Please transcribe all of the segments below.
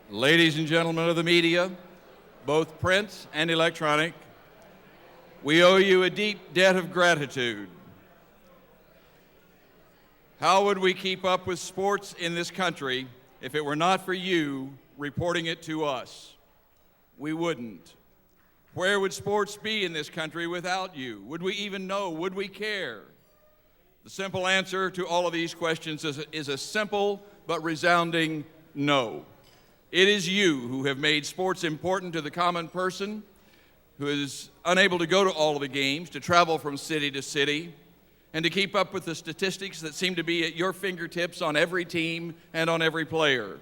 Ladies and gentlemen of the media, both print and electronic, we owe you a deep debt of gratitude. How would we keep up with sports in this country if it were not for you reporting it to us? We wouldn't. Where would sports be in this country without you? Would we even know? Would we care? The simple answer to all of these questions is a simple but resounding no. It is you who have made sports important to the common person who is unable to go to all of the games, to travel from city to city, and to keep up with the statistics that seem to be at your fingertips on every team and on every player.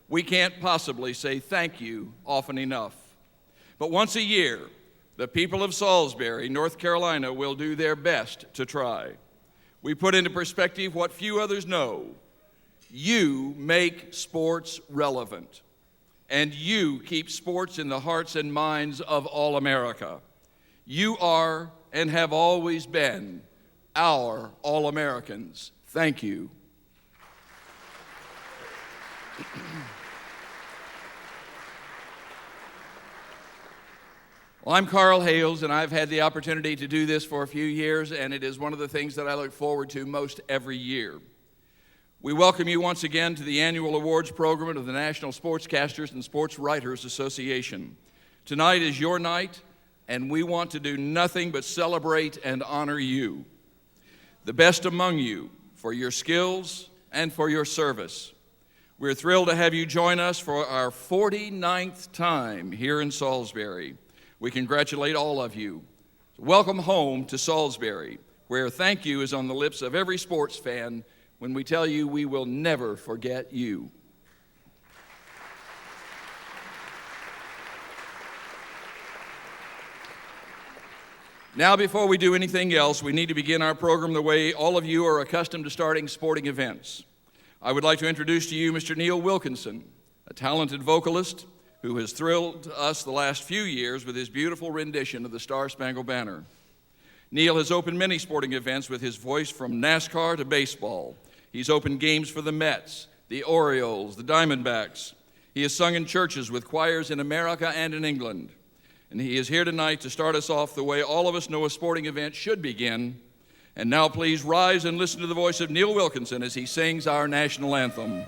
We can't possibly say thank you often enough. But once a year, the people of Salisbury, North Carolina, will do their best to try. We put into perspective what few others know. You make sports relevant, and you keep sports in the hearts and minds of all America. You are and have always been our All-Americans. Thank you. Well, I'm Carl Hales, and I've had the opportunity to do this for a few years, and it is one of the things that I look forward to most every year. We welcome you once again to the annual awards program of the National Sportscasters and Sportswriters Association. Tonight is your night, and we want to do nothing but celebrate and honor you, the best among you, for your skills and for your service. We're thrilled to have you join us for our 49th time here in Salisbury. We congratulate all of you. Welcome home to Salisbury, where thank you is on the lips of every sports fan when we tell you we will never forget you. Now, before we do anything else, we need to begin our program the way all of you are accustomed to starting sporting events. I would like to introduce to you Mr. Neil Wilkinson, a talented vocalist who has thrilled us the last few years with his beautiful rendition of the Star-Spangled Banner. Neil has opened many sporting events with his voice, from NASCAR to baseball. He's opened games for the Mets, the Orioles, the Diamondbacks. He has sung in churches with choirs in America and in England. And he is here tonight to start us off the way all of us know a sporting event should begin. And now please rise and listen to the voice of Neil Wilkinson as he sings our national anthem.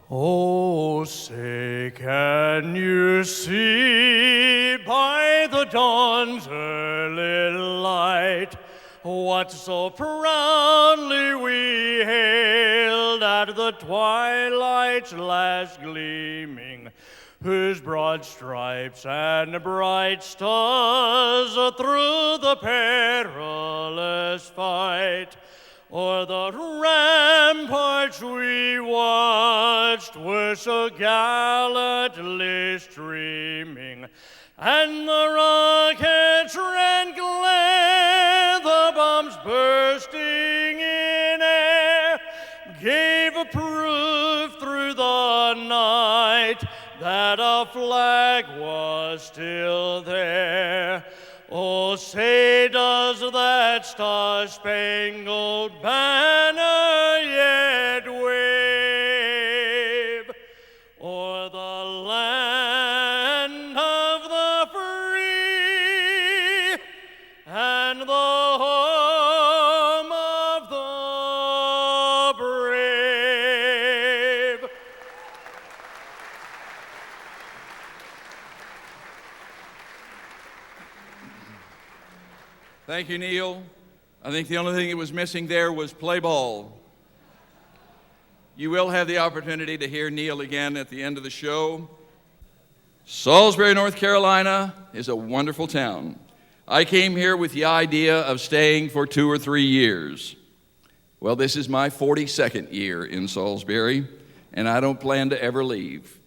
Oh, say, can you see by the dawn's early light what so proudly we hailed at the twilight's last gleaming, whose broad stripes and bright stars through the perilous fight o'er the ramparts we watched were so gallantly streaming, and the rockets ran glare, the bombs bursting in air gave proof through the night that our flag was still there. Oh, say, does that star-spangled banner yet wave o'er the land of the free and the home of the brave? Thank you, Neil. I think the only thing that was missing there was play ball. You will have the opportunity to hear Neil again at the end of the show. Salisbury, North Carolina is a wonderful town. I came here with the idea of staying for 2 or 3 years. Well, this is my 42nd year in Salisbury, and I don't plan to ever leave.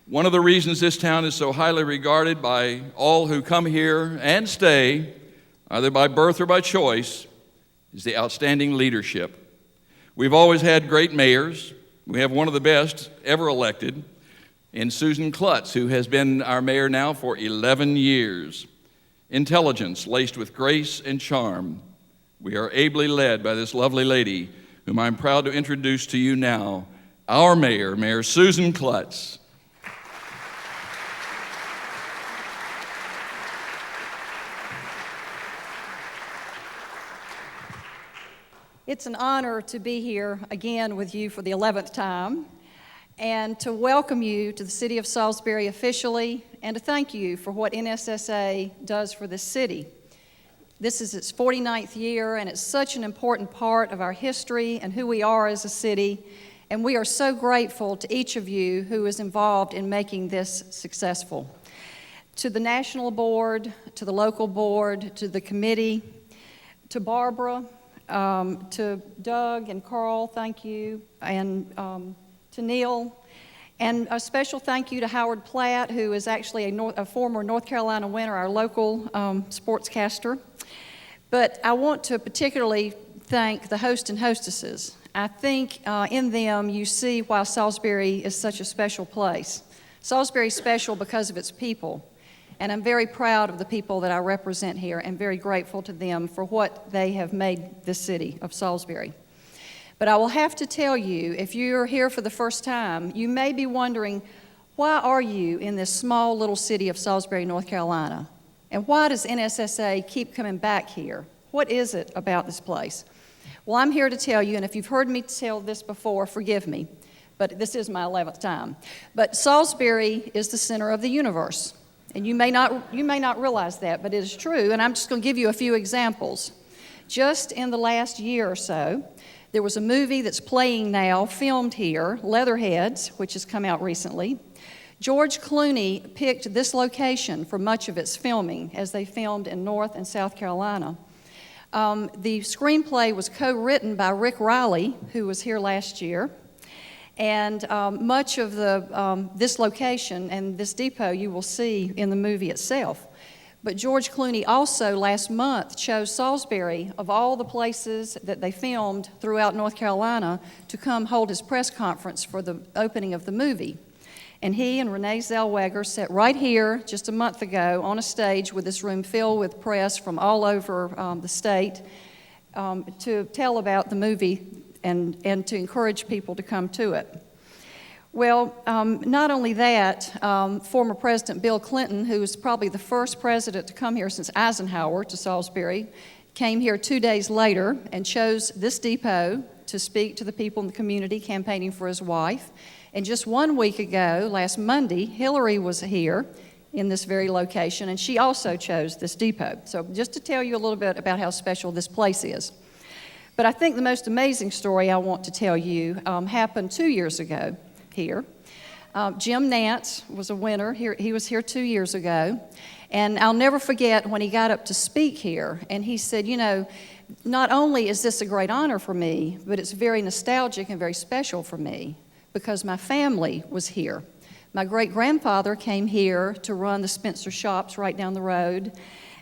One of the reasons this town is so highly regarded by all who come here and stay, either by birth or by choice, is the outstanding leadership. We've always had great mayors. We have one of the best ever elected in Susan Klutz, who has been our mayor now for 11 years. Intelligence laced with grace and charm, We are ably led by this lovely lady, whom I'm proud to introduce to you now, our mayor, Mayor Susan Klutz. It's an honor to be here again with you for the 11th time, and to welcome you to the city of Salisbury officially, and to thank you for what NSSA does for this city. This is its 49th year, and it's such an important part of our history and who we are as a city, and we are so grateful to each of you who is involved in making this successful. To the national board, to the local board, to the committee, to Barbara, to Doug and Carl, thank you, and to Neil, and a special thank you to Howard Platt, who is actually a former North Carolina winner, our local sportscaster. But I want to particularly thank the host and hostesses. I think in them you see why Salisbury is such a special place. Salisbury is special because of its people. And I'm very proud of the people that I represent here and very grateful to them for what they have made this city of Salisbury. But I will have to tell you, if you're here for the first time, you may be wondering, why are you in this small little city of Salisbury, North Carolina? And why does NSSA keep coming back here? What is it about this place? Well, I'm here to tell you, and if you've heard me tell this before, forgive me, but this is my 11th time. But Salisbury is the center of the universe. And you may not realize that, but it is true, and I'm just going to give you a few examples. Just in the last year or so, there was a movie that's playing now, filmed here, Leatherheads, which has come out recently. George Clooney picked this location for much of its filming, as they filmed in North and South Carolina. The screenplay was co-written by Rick Riley, who was here last year. And much of this location and this depot you will see in the movie itself. But George Clooney also last month chose Salisbury, of all the places that they filmed throughout North Carolina, to come hold his press conference for the opening of the movie. And he and Renee Zellweger sat right here just a month ago on a stage with this room filled with press from all over the state to tell about the movie and to encourage people to come to it. Well, not only that, former President Bill Clinton, who was probably the first president to come here since Eisenhower to Salisbury, came here 2 days later and chose this depot to speak to the people in the community campaigning for his wife. And just 1 week ago, last Monday, Hillary was here in this very location, and she also chose this depot. So just to tell you a little bit about how special this place is. But I think the most amazing story I want to tell you happened 2 years ago here. Jim Nantz was a winner. He was here 2 years ago. And I'll never forget when he got up to speak here, and he said, you know, not only is this a great honor for me, but it's very nostalgic and very special for me because my family was here. My great-grandfather came here to run the Spencer shops right down the road.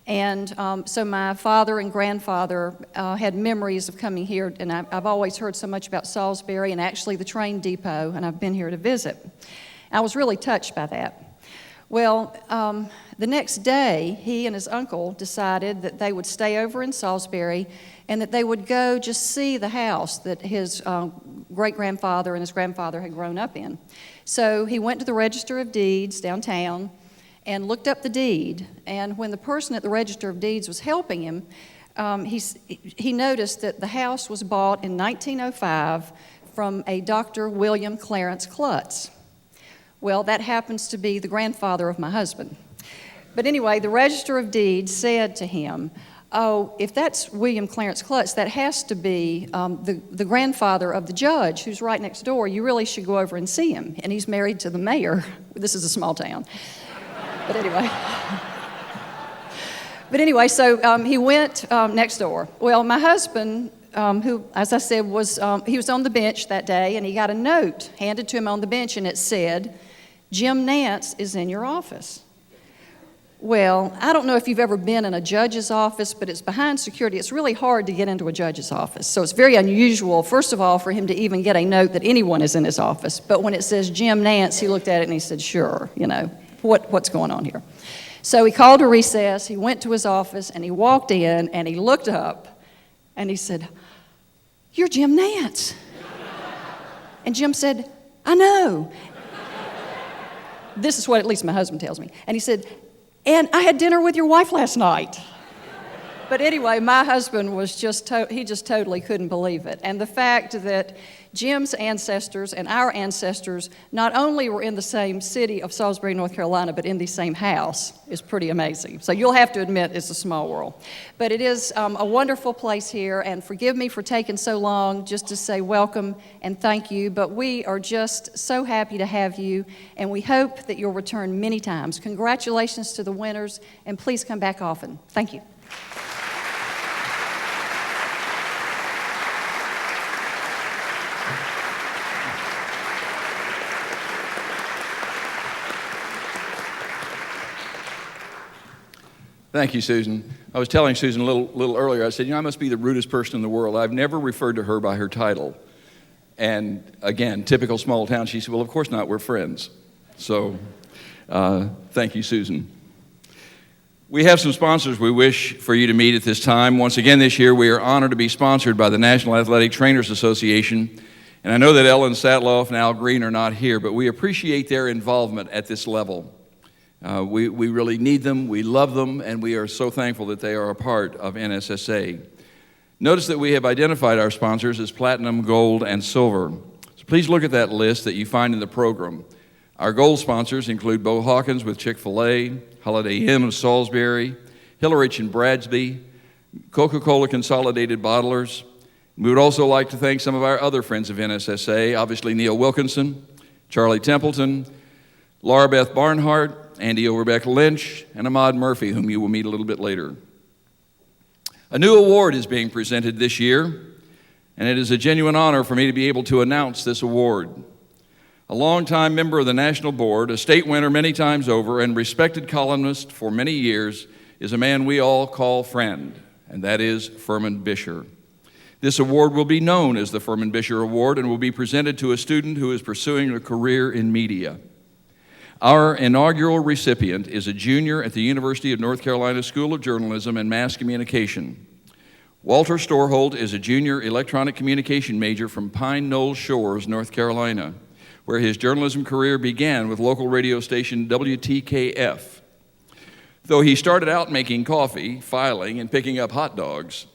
And so my father and grandfather had memories of coming here, and I've always heard so much about Salisbury and actually the train depot, and I've been here to visit. I was really touched by that. Well, the next day, he and his uncle decided that they would stay over in Salisbury and that they would go just see the house that his great-grandfather and his grandfather had grown up in. So he went to the Register of Deeds downtown and looked up the deed, and when the person at the Register of Deeds was helping him, he noticed that the house was bought in 1905 from a Dr. William Clarence Klutz. Well, that happens to be the grandfather of my husband. But anyway, the Register of Deeds said to him, oh, if that's William Clarence Klutz, that has to be the grandfather of the judge who's right next door. You really should go over and see him. And he's married to the mayor. This is a small town. But anyway, so he went next door. Well, my husband, who, as I said, he was on the bench that day, and he got a note handed to him on the bench, and it said, Jim Nantz is in your office. Well, I don't know if you've ever been in a judge's office, but it's behind security. It's really hard to get into a judge's office. So it's very unusual, first of all, for him to even get a note that anyone is in his office. But when it says Jim Nantz, he looked at it and he said, sure, you know, what's going on here? So he called a recess, he went to his office, and he walked in, and he looked up, And he said, "You're Jim Nantz." And Jim said, "I know." This is what at least my husband tells me. And he said, "And I had dinner with your wife last night." But anyway, my husband was he just totally couldn't believe it. And the fact that Jim's ancestors and our ancestors not only were in the same city of Salisbury, North Carolina, but in the same house is pretty amazing. So you'll have to admit it's a small world. But it is a wonderful place here, and forgive me for taking so long just to say welcome and thank you, but we are just so happy to have you, and we hope that you'll return many times. Congratulations to the winners, and please come back often. Thank you. Thank you, Susan. I was telling Susan a little earlier, I said, I must be the rudest person in the world. I've never referred to her by her title. And again, typical small town, she said, well, of course not, we're friends. So thank you, Susan. We have some sponsors we wish for you to meet at this time. Once again this year, we are honored to be sponsored by the National Athletic Trainers Association. And I know that Ellen Satloff and Al Green are not here, but we appreciate their involvement at this level. We really need them, we love them, and we are so thankful that they are a part of NSSA. Notice that we have identified our sponsors as platinum, gold, and silver. So please look at that list that you find in the program. Our gold sponsors include Bo Hawkins with Chick-fil-A, Holiday Inn of Salisbury, Hillerich and Bradsby, Coca-Cola Consolidated Bottlers. We would also like to thank some of our other friends of NSSA, obviously Neil Wilkinson, Charlie Templeton, Laura Beth Barnhart, Andy Overbeck Lynch, and Ahmad Murphy, whom you will meet a little bit later. A new award is being presented this year, and it is a genuine honor for me to be able to announce this award. A longtime member of the National Board, a state winner many times over, and respected columnist for many years, is a man we all call friend, and that is Furman Bisher. This award will be known as the Furman Bisher Award and will be presented to a student who is pursuing a career in media. Our inaugural recipient is a junior at the University of North Carolina School of Journalism and Mass Communication. Walter Storholt is a junior electronic communication major from Pine Knoll Shores, North Carolina, where his journalism career began with local radio station WTKF. Though he started out making coffee, filing, and picking up hot dogs,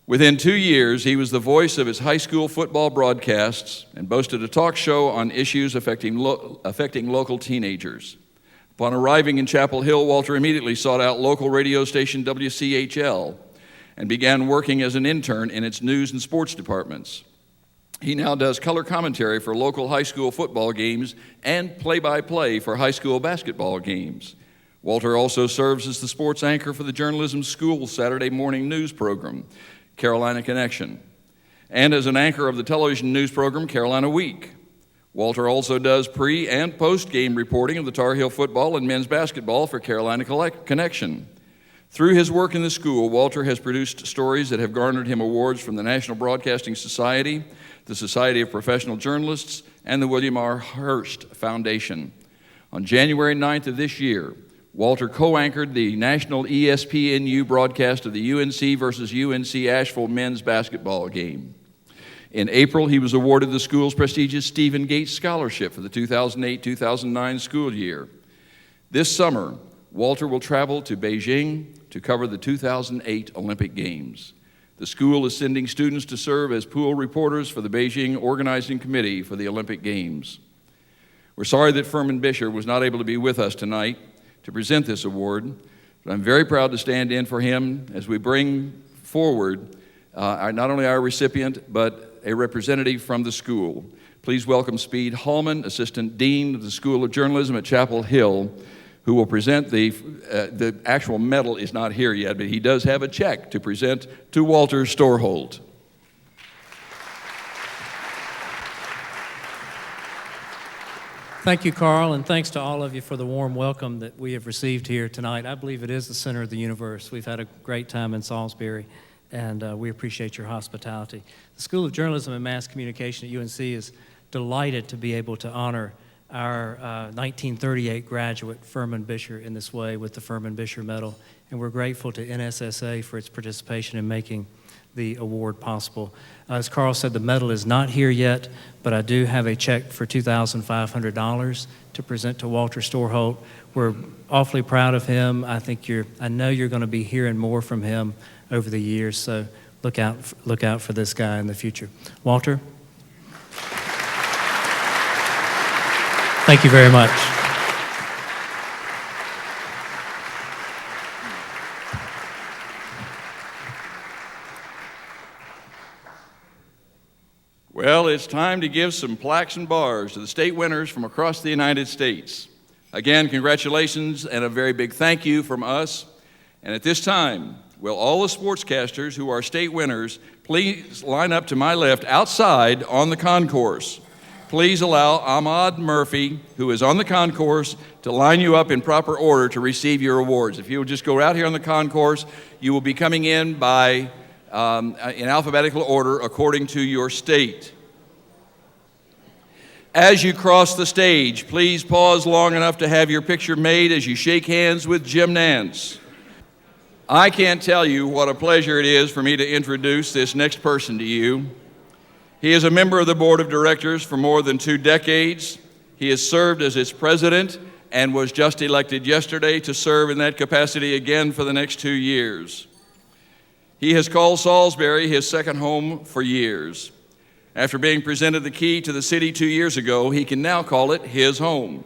within 2 years, he was the voice of his high school football broadcasts and boasted a talk show on issues affecting local teenagers. Upon arriving in Chapel Hill, Walter immediately sought out local radio station WCHL and began working as an intern in its news and sports departments. He now does color commentary for local high school football games and play-by-play for high school basketball games. Walter also serves as the sports anchor for the journalism school Saturday morning news program, Carolina Connection, and as an anchor of the television news program Carolina Week. Walter also does pre- and post-game reporting of the Tar Heel football and men's basketball for Carolina Connection. Through his work in the school, Walter has produced stories that have garnered him awards from the National Broadcasting Society, the Society of Professional Journalists, and the William R. Hearst Foundation. On January 9th of this year, Walter co-anchored the national ESPNU broadcast of the UNC versus UNC Asheville men's basketball game. In April, he was awarded the school's prestigious Stephen Gates Scholarship for the 2008-2009 school year. This summer, Walter will travel to Beijing to cover the 2008 Olympic Games. The school is sending students to serve as pool reporters for the Beijing Organizing Committee for the Olympic Games. We're sorry that Furman Bisher was not able to be with us tonight to present this award, but I'm very proud to stand in for him as we bring forward not only our recipient, but a representative from the school. Please welcome Speed Hallman, Assistant Dean of the School of Journalism at Chapel Hill, who will present the actual medal is not here yet, but he does have a check to present to Walter Storholt. Thank you, Carl, and thanks to all of you for the warm welcome that we have received here tonight. I believe it is the center of the universe. We've had a great time in Salisbury, and we appreciate your hospitality. The School of Journalism and Mass Communication at UNC is delighted to be able to honor our 1938 graduate, Furman Bisher, in this way with the Furman Bisher Medal, and we're grateful to NSSA for its participation in making the award possible. As Carl said, the medal is not here yet, but I do have a check for $2,500 to present to Walter Storholt. We're awfully proud of him. I know you're going to be hearing more from him over the years, so look out for this guy in the future. Walter? Thank you very much. Well, it's time to give some plaques and bars to the state winners from across the United States. Again, congratulations and a very big thank you from us. And at this time, will all the sportscasters who are state winners please line up to my left outside on the concourse. Please allow Ahmad Murphy, who is on the concourse, to line you up in proper order to receive your awards. If you will just go out here on the concourse, you will be coming in by in alphabetical order according to your state. As you cross the stage, please pause long enough to have your picture made as you shake hands with Jim Nantz. I can't tell you what a pleasure it is for me to introduce this next person to you. He is a member of the board of directors for more than 2 decades. He has served as its president and was just elected yesterday to serve in that capacity again for the next 2 years. He has called Salisbury his second home for years. After being presented the key to the city 2 years ago, he can now call it his home.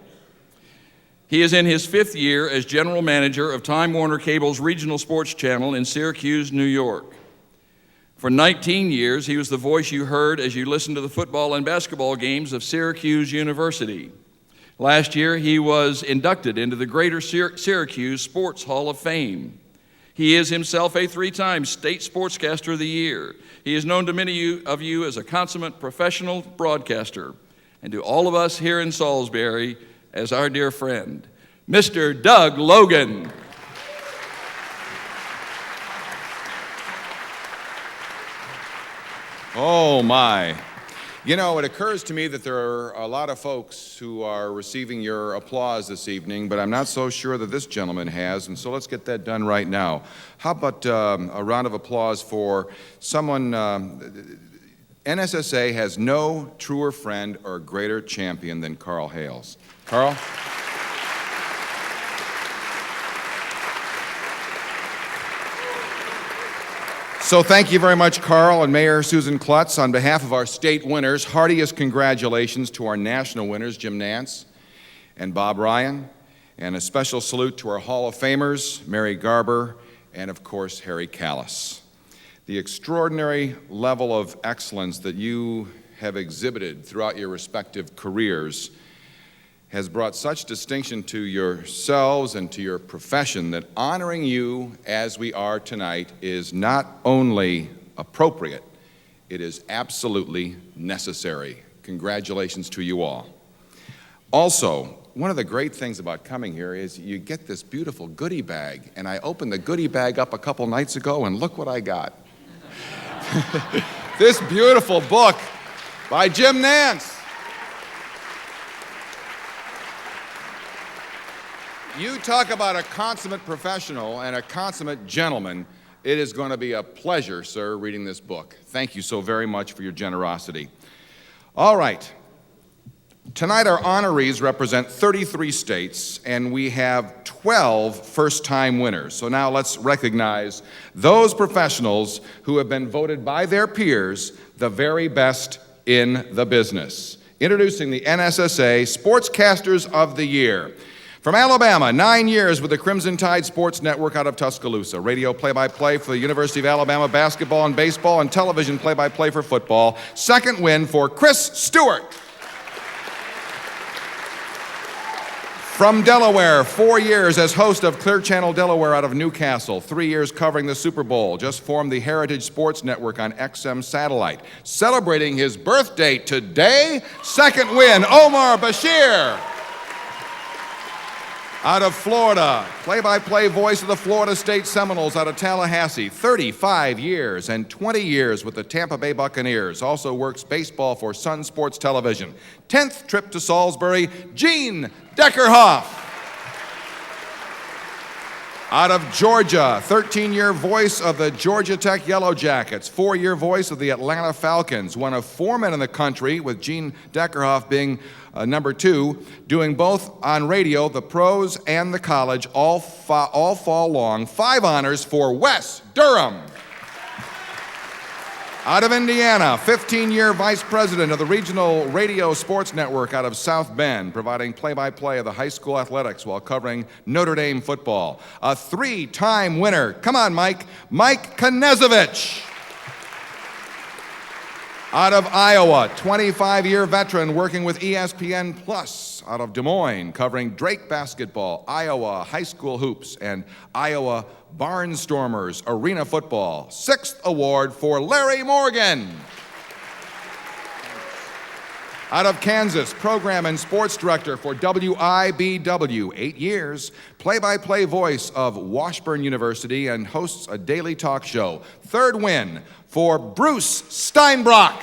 He is in his 5th year as general manager of Time Warner Cable's regional sports channel in Syracuse, New York. For 19 years, he was the voice you heard as you listened to the football and basketball games of Syracuse University. Last year, he was inducted into the Greater Syracuse Sports Hall of Fame. He is himself a 3-time State Sportscaster of the Year. He is known to many of you as a consummate professional broadcaster, and to all of us here in Salisbury as our dear friend, Mr. Doug Logan. Oh, my. You know, it occurs to me that there are a lot of folks who are receiving your applause this evening, but I'm not so sure that this gentleman has, and so let's get that done right now. How about a round of applause for someone, NSSA has no truer friend or greater champion than Carl Hales. Carl? So thank you very much, Carl and Mayor Susan Klutz. On behalf of our state winners, heartiest congratulations to our national winners, Jim Nantz and Bob Ryan, and a special salute to our Hall of Famers, Mary Garber, and of course, Harry Callis. The extraordinary level of excellence that you have exhibited throughout your respective careers has brought such distinction to yourselves and to your profession that honoring you as we are tonight is not only appropriate, it is absolutely necessary. Congratulations to you all. Also, one of the great things about coming here is you get this beautiful goodie bag, and I opened the goodie bag up a couple nights ago, and look what I got. This beautiful book by Jim Nantz. You talk about a consummate professional and a consummate gentleman. It is going to be a pleasure, sir, reading this book. Thank you so very much for your generosity. All right. Tonight, our honorees represent 33 states, and we have 12 first-time winners. So now let's recognize those professionals who have been voted by their peers the very best in the business. Introducing the NSSA Sportscasters of the Year. From Alabama, 9 years with the Crimson Tide Sports Network out of Tuscaloosa. Radio play-by-play for the University of Alabama basketball and baseball, and television play-by-play for football. Second win for Chris Stewart. From Delaware, 4 years as host of Clear Channel Delaware out of Newcastle. 3 years covering the Super Bowl. Just formed the Heritage Sports Network on XM Satellite. Celebrating his birthday today. Second win, Omar Bashir. Out of Florida, play-by-play voice of the Florida State Seminoles out of Tallahassee, 35 years and 20 years with the Tampa Bay Buccaneers. Also works baseball for Sun Sports Television. 10th trip to Salisbury, Gene Deckerhoff. Out of Georgia, 13-year voice of the Georgia Tech Yellow Jackets, 4-year voice of the Atlanta Falcons, one of 4 men in the country, with Gene Deckerhoff being number 2, doing both on radio, the pros and the college, all fall long. 5 honors for Wes Durham. Out of Indiana, 15-year vice president of the Regional Radio Sports Network out of South Bend, providing play-by-play of the high school athletics while covering Notre Dame football. A 3-time winner. Come on, Mike Knezovich. Out of Iowa, 25-year veteran working with ESPN Plus out of Des Moines, covering Drake basketball, Iowa high school hoops, and Iowa Barnstormers arena football. 6th award for Larry Morgan. Out of Kansas, program and sports director for WIBW, 8 years, play-by-play voice of Washburn University, and hosts a daily talk show. 3rd win for Bruce Steinbrock.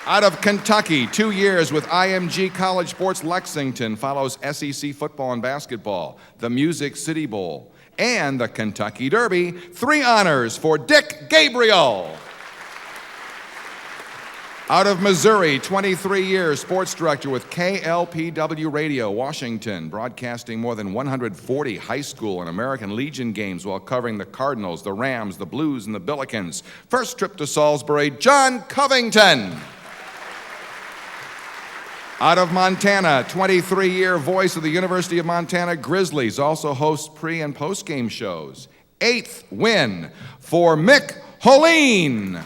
Out of Kentucky, 2 years with IMG College Sports Lexington, follows SEC football and basketball, the Music City Bowl, and the Kentucky Derby. 3 honors for Dick Gabriel. Out of Missouri, 23 years, sports director with KLPW Radio, Washington, broadcasting more than 140 high school and American Legion games while covering the Cardinals, the Rams, the Blues, and the Billikens. First trip to Salisbury, John Covington. Out of Montana, 23-year voice of the University of Montana Grizzlies, also hosts pre- and post-game shows. 8th win for Mick Holeen.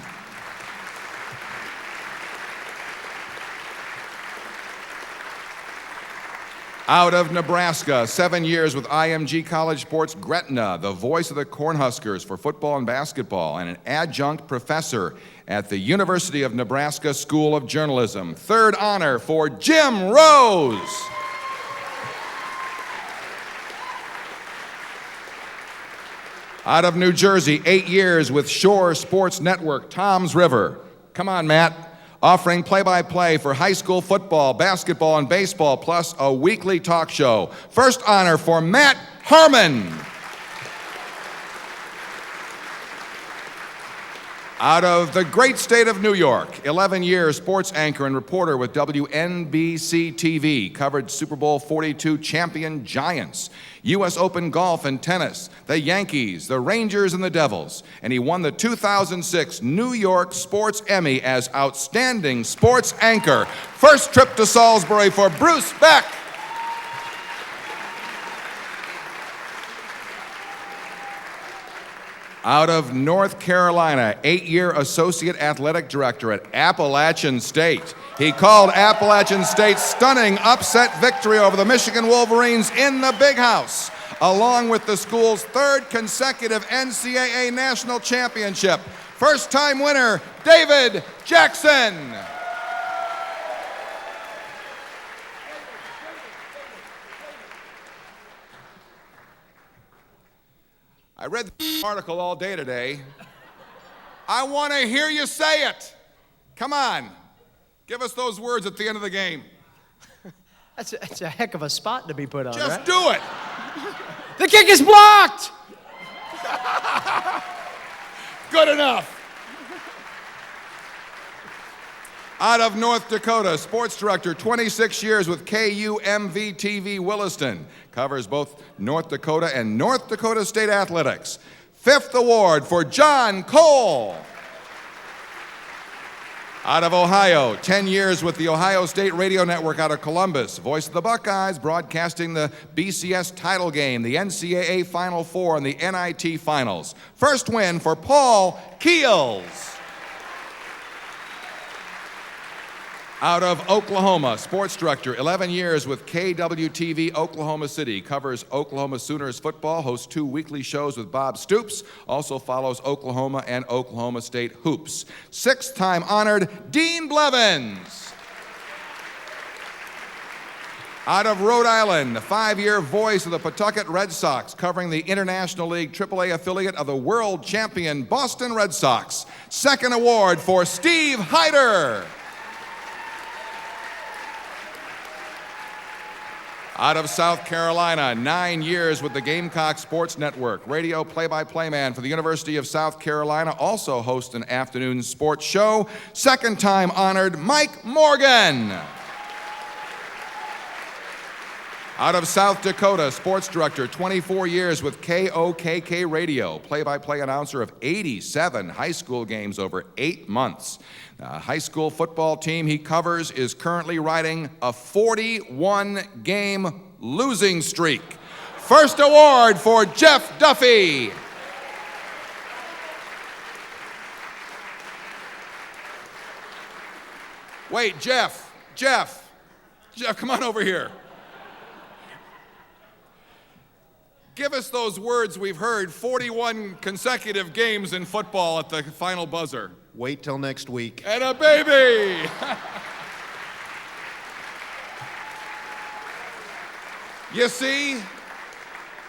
Out of Nebraska, 7 years with IMG College Sports Gretna, the voice of the Cornhuskers for football and basketball, and an adjunct professor at the University of Nebraska School of Journalism. 3rd honor for Jim Rose. Out of New Jersey, 8 years with Shore Sports Network, Tom's River. Come on, Matt. Offering play-by-play for high school football, basketball, and baseball, plus a weekly talk show. 1st honor for Matt Harmon. Out of the great state of New York, 11 years sports anchor and reporter with WNBC TV, covered Super Bowl 42 champion Giants, U.S. Open golf and tennis, the Yankees, the Rangers, and the Devils, and he won the 2006 New York Sports Emmy as Outstanding Sports Anchor. First trip to Salisbury for Bruce Beck. Out of North Carolina, 8-year associate athletic director at Appalachian State. He called Appalachian State's stunning upset victory over the Michigan Wolverines in the Big House, along with the school's 3rd consecutive NCAA national championship. First-time winner, David Jackson. I read the article all day today. I want to hear you say it. Come on. Give us those words at the end of the game. That's a heck of a spot to be put on, Just right? do it. The kick is blocked! Good enough. Out of North Dakota, sports director, 26 years with KUMV-TV Williston. Covers both North Dakota and North Dakota State athletics. 5th award for John Cole. Out of Ohio, 10 years with the Ohio State Radio Network out of Columbus. Voice of the Buckeyes, broadcasting the BCS title game, the NCAA Final Four, and the NIT Finals. First win for Paul Keels. Out of Oklahoma, sports director, 11 years with KWTV Oklahoma City, covers Oklahoma Sooners football, hosts 2 weekly shows with Bob Stoops, also follows Oklahoma and Oklahoma State hoops. 6th-time honored Dean Blevins. Out of Rhode Island, the 5-year voice of the Pawtucket Red Sox, covering the International League AAA affiliate of the world champion Boston Red Sox. 2nd award for Steve Hyder. Out of South Carolina, 9 years with the Gamecock Sports Network, radio play-by-play man for the University of South Carolina, also hosts an afternoon sports show. Second-time honored Mike Morgan. Out of South Dakota, sports director, 24 years with KOKK Radio, play-by-play announcer of 87 high school games over 8 months. The high school football team he covers is currently riding a 41-game losing streak. First award for Jeff Duffy. Wait, Jeff, come on over here. Give us those words we've heard, 41 consecutive games in football at the final buzzer. Wait till next week. And a baby! You see,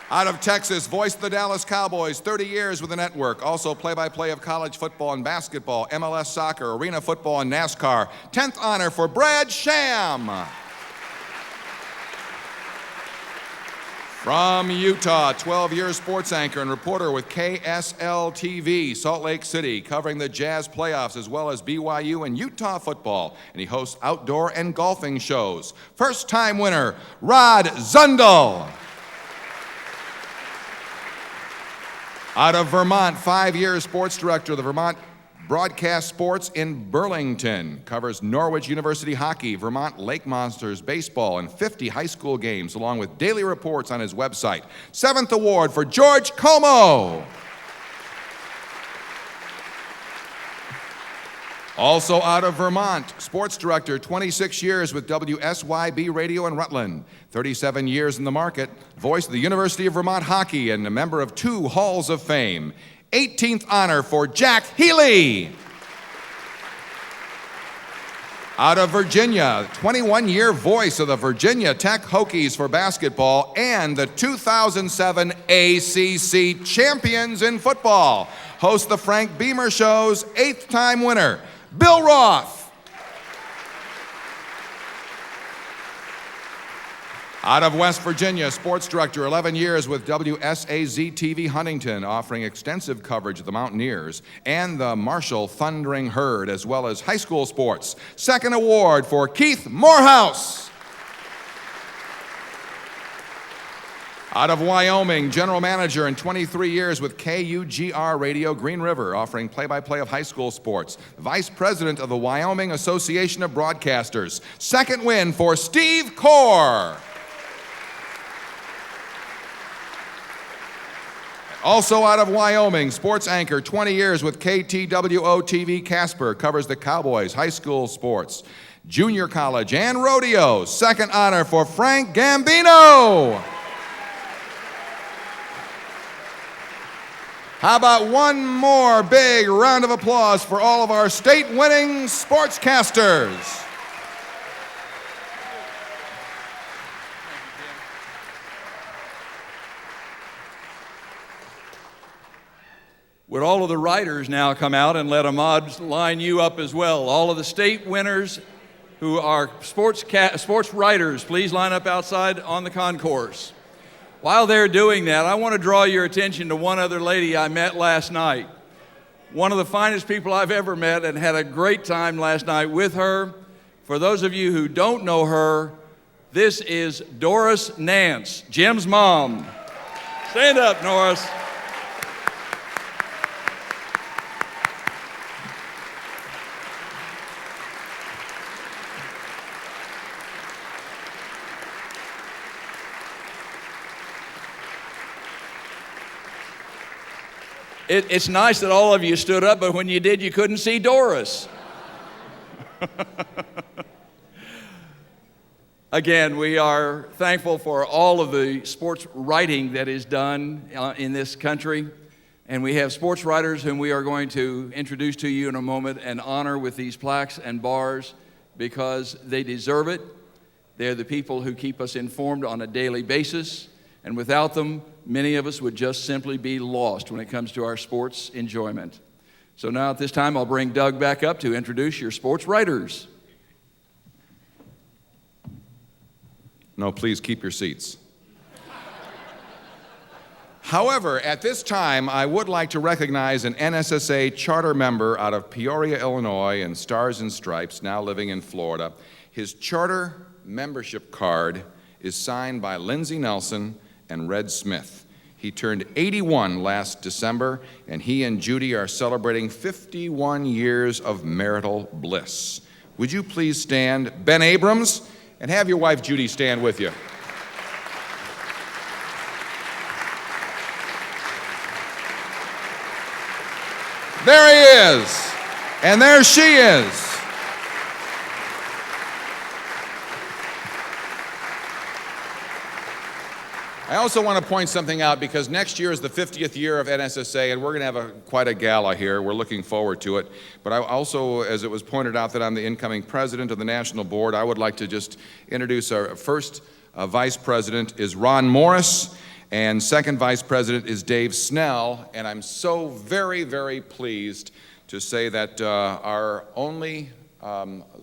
out of Texas, voiced the Dallas Cowboys, 30 years with the network. Also play-by-play of college football and basketball, MLS soccer, arena football, and NASCAR. 10th honor for Brad Sham. From Utah, 12-year sports anchor and reporter with KSL-TV, Salt Lake City, covering the Jazz playoffs as well as BYU and Utah football. And he hosts outdoor and golfing shows. First-time winner, Rod Zundel. Out of Vermont, 5-year sports director of the Vermont Broadcast Sports in Burlington, covers Norwich University hockey, Vermont Lake Monsters baseball, and 50 high school games, along with daily reports on his website. 7th award for George Como. Also out of Vermont, sports director, 26 years with WSYB Radio in Rutland, 37 years in the market, voice of the University of Vermont hockey, and a member of 2 Halls of Fame. 18th honor for Jack Healy. Out of Virginia, 21-year voice of the Virginia Tech Hokies for basketball and the 2007 ACC champions in football. Hosts the Frank Beamer Show's 8th-time winner, Bill Roth. Out of West Virginia, sports director, 11 years with WSAZ-TV Huntington, offering extensive coverage of the Mountaineers and the Marshall Thundering Herd, as well as high school sports. 2nd award for Keith Morehouse. Out of Wyoming, general manager and 23 years with KUGR Radio Green River, offering play-by-play of high school sports. Vice president of the Wyoming Association of Broadcasters. 2nd win for Steve Corr. Also out of Wyoming, sports anchor, 20 years with KTWO-TV Casper, covers the Cowboys, high school sports, junior college, and rodeo. 2nd honor for Frank Gambino. How about one more big round of applause for all of our state-winning sportscasters? Would all of the writers now come out and let Ahmad line you up as well? All of the state winners who are sports writers, please line up outside on the concourse. While they're doing that, I want to draw your attention to one other lady I met last night. One of the finest people I've ever met, and had a great time last night with her. For those of you who don't know her, this is Doris Nantz, Jim's mom. Stand up, Norris. It's nice that all of you stood up, but when you did, you couldn't see Doris. Again, we are thankful for all of the sports writing that is done in this country. And we have sports writers whom we are going to introduce to you in a moment and honor with these plaques and bars because they deserve it. They're the people who keep us informed on a daily basis. And without them, many of us would just simply be lost when it comes to our sports enjoyment. So now at this time, I'll bring Doug back up to introduce your sports writers. No, please keep your seats. However, at this time, I would like to recognize an NSSA charter member out of Peoria, Illinois, and Stars and Stripes, now living in Florida. His charter membership card is signed by Lindsey Nelson and Red Smith. He turned 81 last December, and he and Judy are celebrating 51 years of marital bliss. Would you please stand, Ben Abrams, and have your wife Judy stand with you. There he is, and there she is. I also want to point something out because next year is the 50th year of NSSA, and we're going to have quite a gala here. We're looking forward to it. But I also, as it was pointed out that I'm the incoming president of the National Board, I would like to just introduce our first vice president is Ron Morris, and second vice president is Dave Snell. And I'm so very, very pleased to say that our only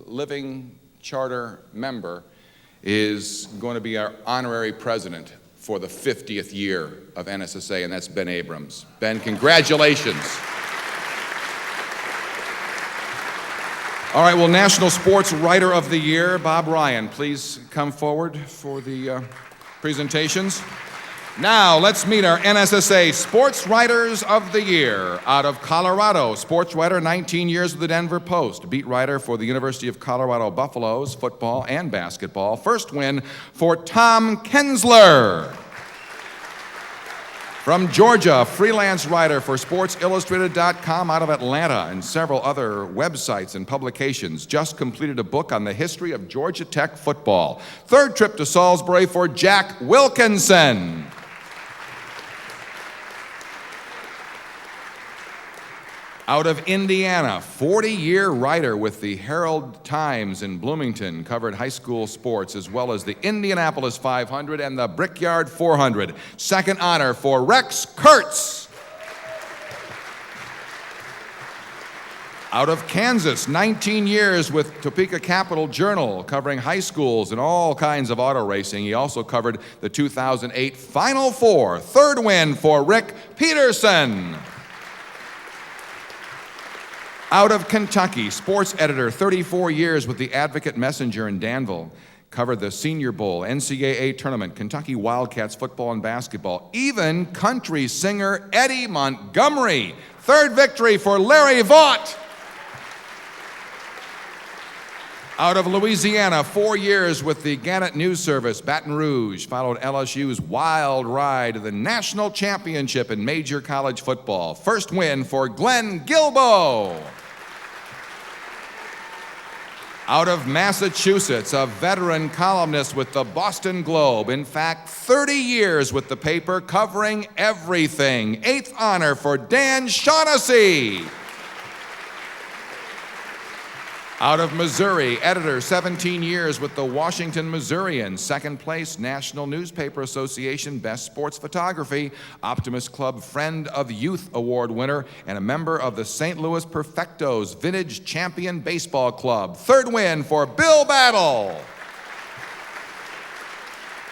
living charter member is going to be our honorary president for the 50th year of NSSA, and that's Ben Abrams. Ben, congratulations. All right, well, National Sportswriter of the Year, Bob Ryan, please come forward for the presentations. Now, let's meet our NSSA Sportswriters of the Year. Out of Colorado, sportswriter, 19 years with the Denver Post, beat writer for the University of Colorado Buffaloes, football and basketball. First win for Tom Kensler. From Georgia, freelance writer for SportsIllustrated.com out of Atlanta and several other websites and publications. Just completed a book on the history of Georgia Tech football. Third trip to Salisbury for Jack Wilkinson. Out of Indiana, 40-year writer with the Herald Times in Bloomington, covered high school sports as well as the Indianapolis 500 and the Brickyard 400. Second honor for Rex Kurtz. Out of Kansas, 19 years with Topeka Capital Journal, covering high schools and all kinds of auto racing. He also covered the 2008 Final Four. Third win for Rick Peterson. Out of Kentucky, sports editor, 34 years with the Advocate Messenger in Danville. Covered the Senior Bowl, NCAA tournament, Kentucky Wildcats football and basketball. Even country singer Eddie Montgomery. Third victory for Larry Vaught. Out of Louisiana, 4 years with the Gannett News Service, Baton Rouge, followed LSU's wild ride to the national championship in major college football. First win for Glenn Gilbo. Out of Massachusetts, a veteran columnist with the Boston Globe. In fact, 30 years with the paper, covering everything. Eighth honor for Dan Shaughnessy. Out of Missouri, editor, 17 years with the Washington Missourian. Second place, National Newspaper Association Best Sports Photography. Optimist Club Friend of Youth Award winner and a member of the St. Louis Perfectos Vintage Champion Baseball Club. Third win for Bill Battle.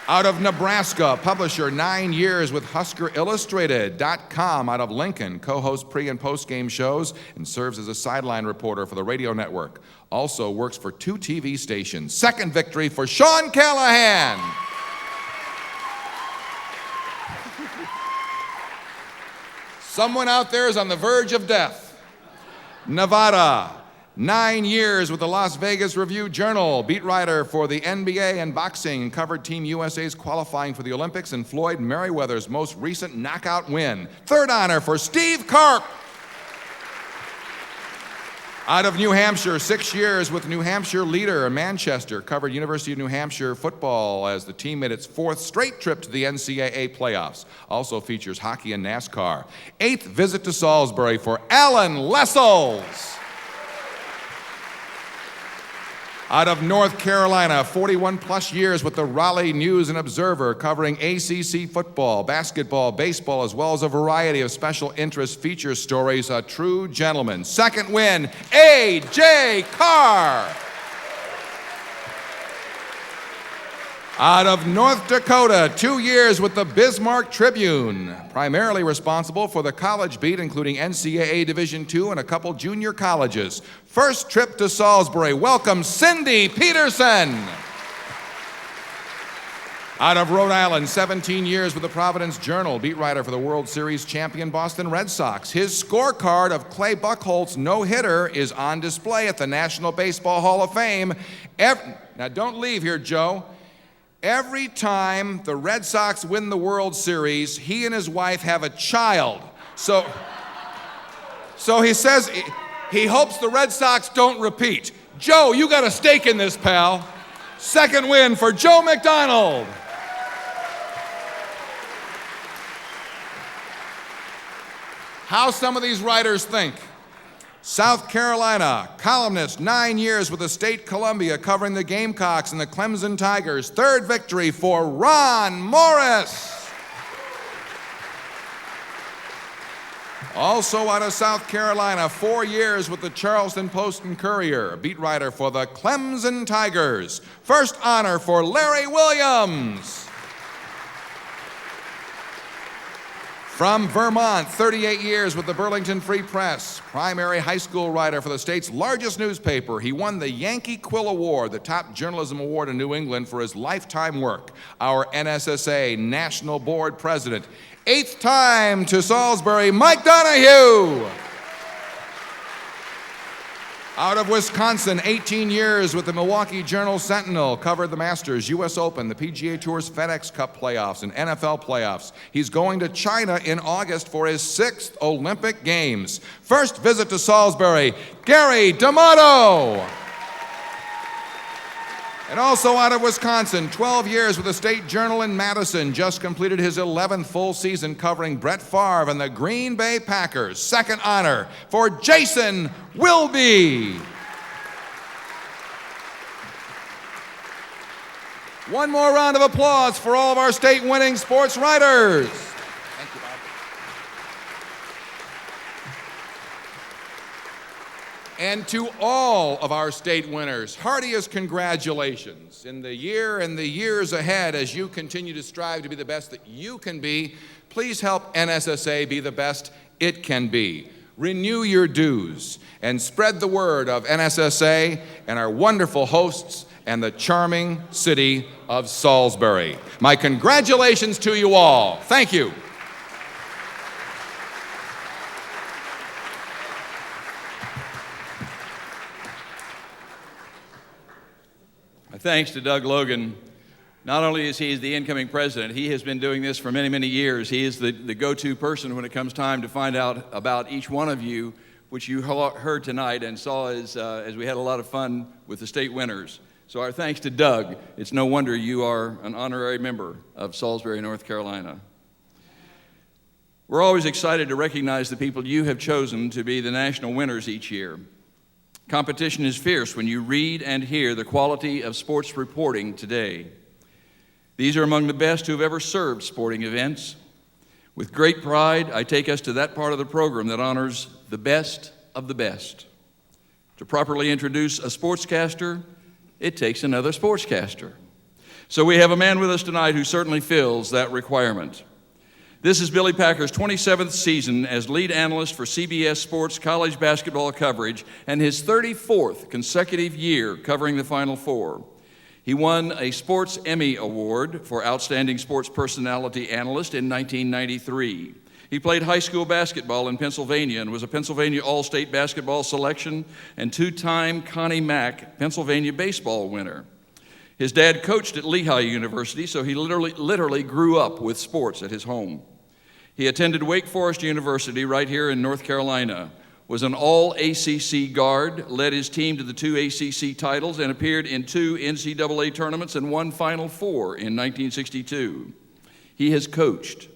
Out of Nebraska, publisher, 9 years with HuskerIllustrated.com. Out of Lincoln, co-hosts pre- and post-game shows and serves as a sideline reporter for the radio network. Also works for 2 TV stations. Second victory for Sean Callahan. Someone out there is on the verge of death. Nevada. 9 years with the Las Vegas Review-Journal, beat writer for the NBA and boxing, covered Team USA's qualifying for the Olympics and Floyd Mayweather's most recent knockout win. Third honor for Steve Karp. Out of New Hampshire, 6 years with New Hampshire Leader in Manchester, covered University of New Hampshire football as the team made its 4th straight trip to the NCAA playoffs. Also features hockey and NASCAR. 8th visit to Salisbury for Alan Lessels. Out of North Carolina, 41-plus years with the Raleigh News and Observer, covering ACC football, basketball, baseball, as well as a variety of special interest feature stories. A true gentleman. Second win, A.J. Carr. Out of North Dakota, 2 years with the Bismarck Tribune, primarily responsible for the college beat, including NCAA Division II and a couple junior colleges. First trip to Salisbury, welcome Cindy Peterson. Out of Rhode Island, 17 years with the Providence Journal, beat writer for the World Series champion Boston Red Sox. His scorecard of Clay Buchholz's no-hitter is on display at the National Baseball Hall of Fame. Now don't leave here, Joe. Every time the Red Sox win the World Series, he and his wife have a child. So he says he hopes the Red Sox don't repeat. Joe, you got a stake in this, pal. Second win for Joe McDonald. How some of these writers think. South Carolina, columnist, 9 years with the State Columbia covering the Gamecocks and the Clemson Tigers. Third victory for Ron Morris. Also out of South Carolina, 4 years with the Charleston Post and Courier, beat writer for the Clemson Tigers. First honor for Larry Williams. From Vermont, 38 years with the Burlington Free Press, primary high school writer for the state's largest newspaper. He won the Yankee Quill Award, the top journalism award in New England, for his lifetime work. Our NSSA National Board President. 8th time to Salisbury, Mike Donahue. Out of Wisconsin, 18 years with the Milwaukee Journal-Sentinel, covered the Masters, U.S. Open, the PGA Tour's FedEx Cup playoffs, and NFL playoffs. He's going to China in August for his 6th Olympic Games. First visit to Salisbury, Gary D'Amato. And also out of Wisconsin, 12 years with the State Journal in Madison, just completed his 11th full season covering Brett Favre and the Green Bay Packers. Second honor for Jason Wilby. One more round of applause for all of our state-winning sports writers. Thank you, Bob. And to all of our state winners, heartiest congratulations. In the year and the years ahead, as you continue to strive to be the best that you can be, please help NSSA be the best it can be. Renew your dues and spread the word of NSSA and our wonderful hosts and the charming city of Salisbury. My congratulations to you all. Thank you. Thanks to Doug Logan. Not only is he the incoming president, he has been doing this for many, many years. He is the go-to person when it comes time to find out about each one of you, which you heard tonight and saw as we had a lot of fun with the state winners. So our thanks to Doug. It's no wonder you are an honorary member of Salisbury, North Carolina. We're always excited to recognize the people you have chosen to be the national winners each year. Competition is fierce when you read and hear the quality of sports reporting today. These are among the best who have ever served sporting events. With great pride, I take us to that part of the program that honors the best of the best. To properly introduce a sportscaster, it takes another sportscaster. So we have a man with us tonight who certainly fills that requirement. This is Billy Packer's 27th season as lead analyst for CBS Sports college basketball coverage and his 34th consecutive year covering the Final Four. He won a Sports Emmy Award for Outstanding Sports Personality Analyst in 1993. He played high school basketball in Pennsylvania and was a Pennsylvania All-State basketball selection and two-time Connie Mack Pennsylvania baseball winner. His dad coached at Lehigh University, so he literally grew up with sports at his home. He attended Wake Forest University right here in North Carolina, was an all-ACC guard, led his team to the 2 ACC titles, and appeared in 2 NCAA tournaments and 1 Final Four in 1962. He has coached,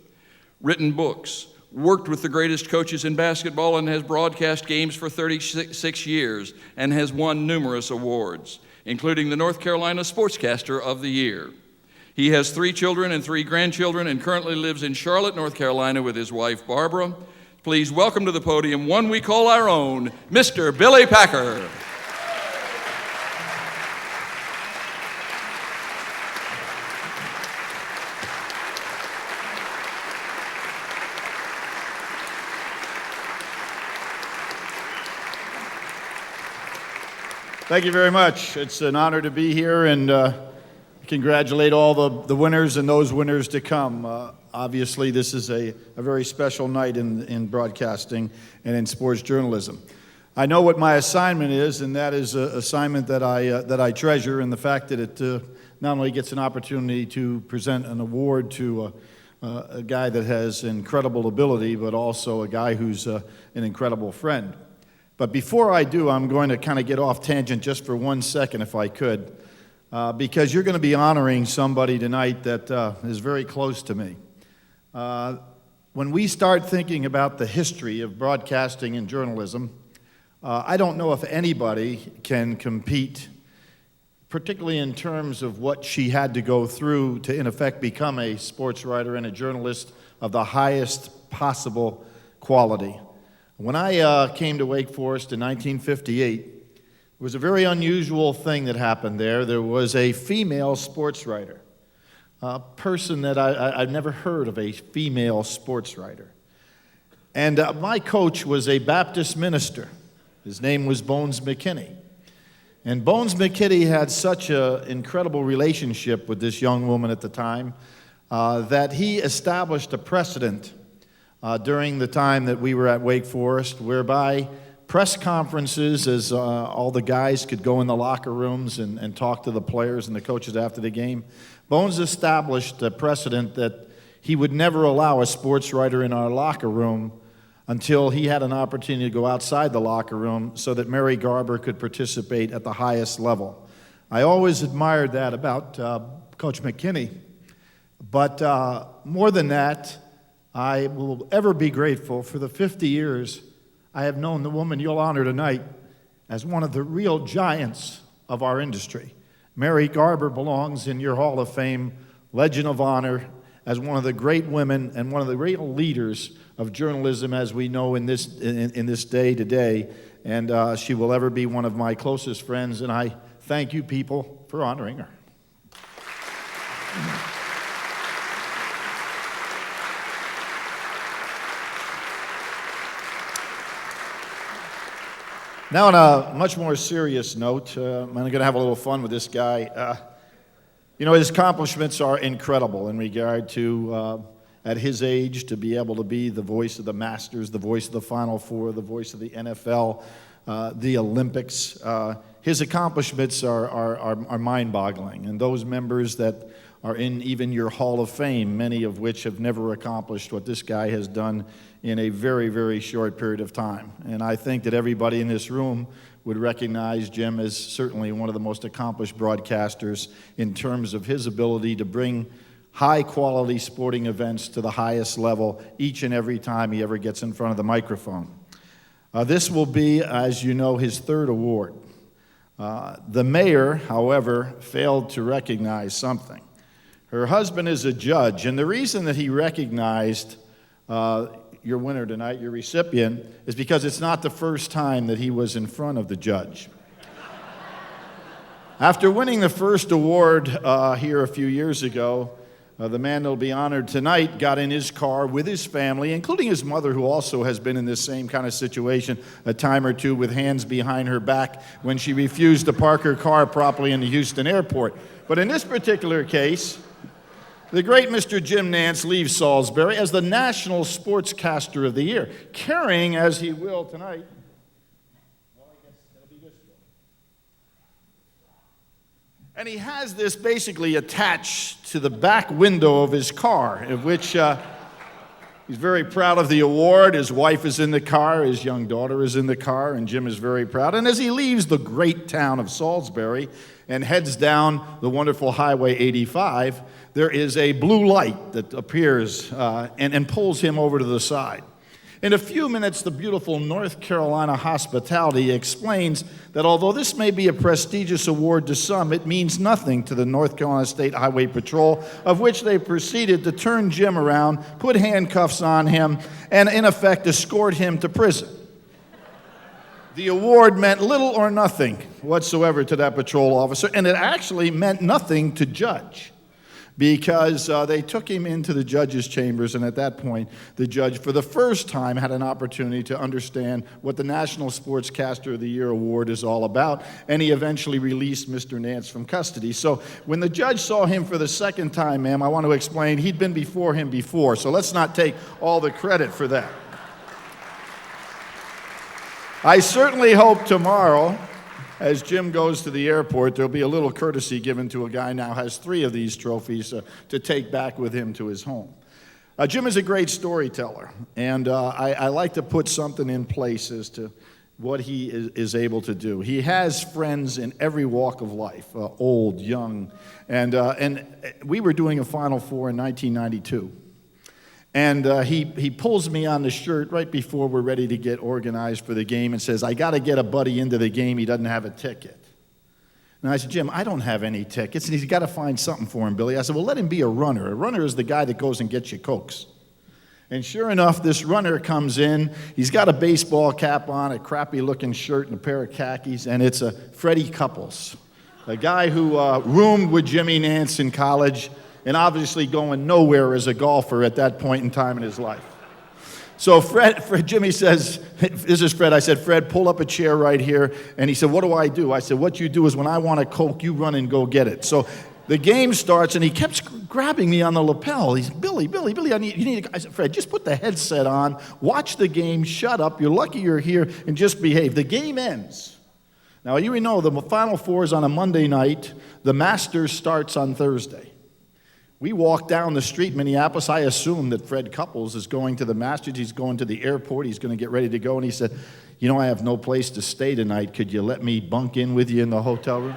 written books, worked with the greatest coaches in basketball, and has broadcast games for 36 years and has won numerous awards, including the North Carolina Sportscaster of the Year. He has 3 children and 3 grandchildren and currently lives in Charlotte, North Carolina with his wife, Barbara. Please welcome to the podium one we call our own, Mr. Billy Packer. Thank you very much. It's an honor to be here and congratulate all the winners and those winners to come. Obviously, this is a very special night in broadcasting and in sports journalism. I know what my assignment is, and that is an assignment that I treasure, and the fact that it not only gets an opportunity to present an award to a guy that has incredible ability, but also a guy who's an incredible friend. But before I do, I'm going to kind of get off tangent just for 1 second, if I could, because you're going to be honoring somebody tonight that is very close to me. When we start thinking about the history of broadcasting and journalism, I don't know if anybody can compete, particularly in terms of what she had to go through to, in effect, become a sports writer and a journalist of the highest possible quality. When I came to Wake Forest in 1958, it was a very unusual thing that happened there. There was a female sports writer, a person that I've never heard of, a female sports writer. And my coach was a Baptist minister. His name was Bones McKinney. And Bones McKinney had such an incredible relationship with this young woman at the time that he established a precedent during the time that we were at Wake Forest, whereby press conferences, as all the guys could go in the locker rooms and talk to the players and the coaches after the game, Bones established a precedent that he would never allow a sports writer in our locker room until he had an opportunity to go outside the locker room so that Mary Garber could participate at the highest level. I always admired that about Coach McKinney, but more than that, I will ever be grateful for the 50 years I have known the woman you'll honor tonight as one of the real giants of our industry. Mary Garber belongs in your Hall of Fame, Legend of Honor, as one of the great women and one of the real leaders of journalism as we know in this day today. And she will ever be one of my closest friends, and I thank you people for honoring her. Now, on a much more serious note, I'm going to have a little fun with this guy. His accomplishments are incredible in regard to, at his age, to be able to be the voice of the Masters, the voice of the Final Four, the voice of the NFL, the Olympics. His accomplishments are mind-boggling, and those members that are in even your Hall of Fame, many of which have never accomplished what this guy has done in a very, very short period of time. And I think that everybody in this room would recognize Jim as certainly one of the most accomplished broadcasters in terms of his ability to bring high-quality sporting events to the highest level each and every time he ever gets in front of the microphone. This will be, as you know, his third award. The mayor, however, failed to recognize something. Her husband is a judge, and the reason that he recognized your winner tonight, your recipient, is because it's not the first time that he was in front of the judge. After winning the first award here a few years ago, the man that will be honored tonight got in his car with his family, including his mother, who also has been in this same kind of situation a time or two with hands behind her back when she refused to park her car properly in the Houston airport. But in this particular case, the great Mr. Jim Nantz leaves Salisbury as the National Sportscaster of the Year, carrying, as he will tonight, well, I guess it'll be this one. And he has this basically attached to the back window of his car, of which he's very proud of the award. His wife is in the car, his young daughter is in the car, and Jim is very proud. And as he leaves the great town of Salisbury and heads down the wonderful Highway 85, there is a blue light that appears and pulls him over to the side. In a few minutes, the beautiful North Carolina hospitality explains that although this may be a prestigious award to some, it means nothing to the North Carolina State Highway Patrol, of which they proceeded to turn Jim around, put handcuffs on him, and in effect escort him to prison. The award meant little or nothing whatsoever to that patrol officer, and it actually meant nothing to Judge. because they took him into the judges' chambers, and at that point, the judge, for the first time, had an opportunity to understand what the National Sportscaster of the Year Award is all about, and he eventually released Mr. Nantz from custody. So when the judge saw him for the second time, ma'am, I want to explain, he'd been before him before, so let's not take all the credit for that. I certainly hope tomorrow, as Jim goes to the airport, there'll be a little courtesy given to a guy now has 3 of these trophies to take back with him to his home. Jim is a great storyteller, and I like to put something in place as to what he is able to do. He has friends in every walk of life, old, young, and we were doing a Final Four in 1992. And he pulls me on the shirt right before we're ready to get organized for the game and says, I got to get a buddy into the game. He doesn't have a ticket. And I said, Jim, I don't have any tickets. And he's got to find something for him, Billy. I said, well, let him be a runner. A runner is the guy that goes and gets you Cokes. And sure enough, this runner comes in. He's got a baseball cap on, a crappy-looking shirt, and a pair of khakis, and it's Freddie Couples, a guy who roomed with Jimmy Nantz in college, and obviously going nowhere as a golfer at that point in time in his life. So Jimmy says, this is Fred. I said, Fred, pull up a chair right here. And he said, what do? I said, what you do is when I want a Coke, you run and go get it. So the game starts, and he kept grabbing me on the lapel. He's, Billy, you need I said, Fred, just put the headset on, watch the game, shut up. You're lucky you're here, and just behave. The game ends. Now, you know the Final Four is on a Monday night. The Masters starts on Thursday. We walked down the street in Minneapolis. I assumed that Fred Couples is going to the Masters. He's going to the airport. He's going to get ready to go. And he said, you know, I have no place to stay tonight. Could you let me bunk in with you in the hotel room?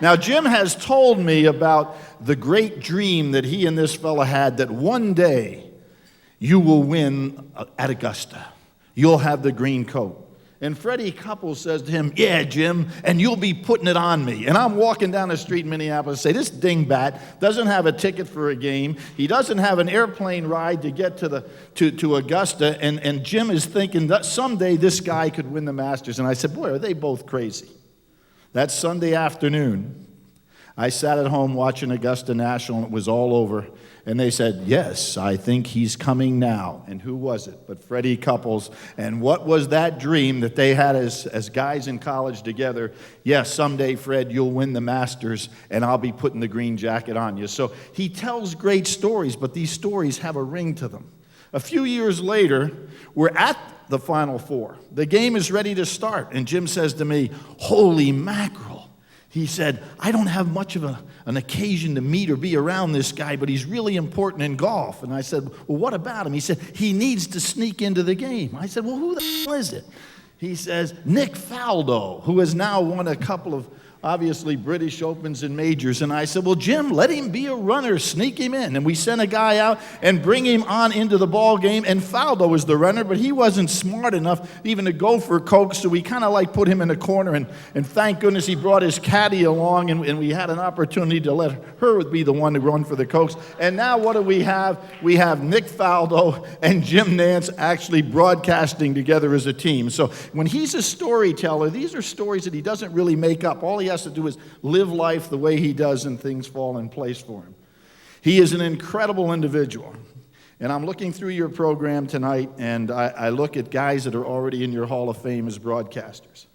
Now, Jim has told me about the great dream that he and this fella had that one day you will win at Augusta. You'll have the green coat. And Freddie Couples says to him, yeah, Jim, and you'll be putting it on me. And I'm walking down the street in Minneapolis and say, this dingbat doesn't have a ticket for a game. He doesn't have an airplane ride to get to Augusta. And Jim is thinking that someday this guy could win the Masters. And I said, boy, are they both crazy. That Sunday afternoon, I sat at home watching Augusta National, and it was all over. And they said, yes, I think he's coming now. And who was it but Freddie Couples? And what was that dream that they had as guys in college together? Yes, someday, Fred, you'll win the Masters, and I'll be putting the green jacket on you. So he tells great stories, but these stories have a ring to them. A few years later, we're at the Final Four. The game is ready to start, and Jim says to me, holy mackerel. He said, I don't have much of an occasion to meet or be around this guy, but he's really important in golf. And I said, well, what about him? He said, he needs to sneak into the game. I said, well, who the hell is it? He says, Nick Faldo, who has now won a couple of, obviously, British Opens and majors. And I said, well, Jim, let him be a runner. Sneak him in. And we sent a guy out and bring him on into the ball game. And Faldo was the runner, but he wasn't smart enough even to go for Coke. So we kind of like put him in a corner. And thank goodness he brought his caddy along. And we had an opportunity to let her be the one to run for the Cokes. And now what do we have? We have Nick Faldo and Jim Nantz actually broadcasting together as a team. So when he's a storyteller, these are stories that he doesn't really make up. All he has to do is live life the way he does, and things fall in place for him. He is an incredible individual. And I'm looking through your program tonight, and I look at guys that are already in your Hall of Fame as broadcasters.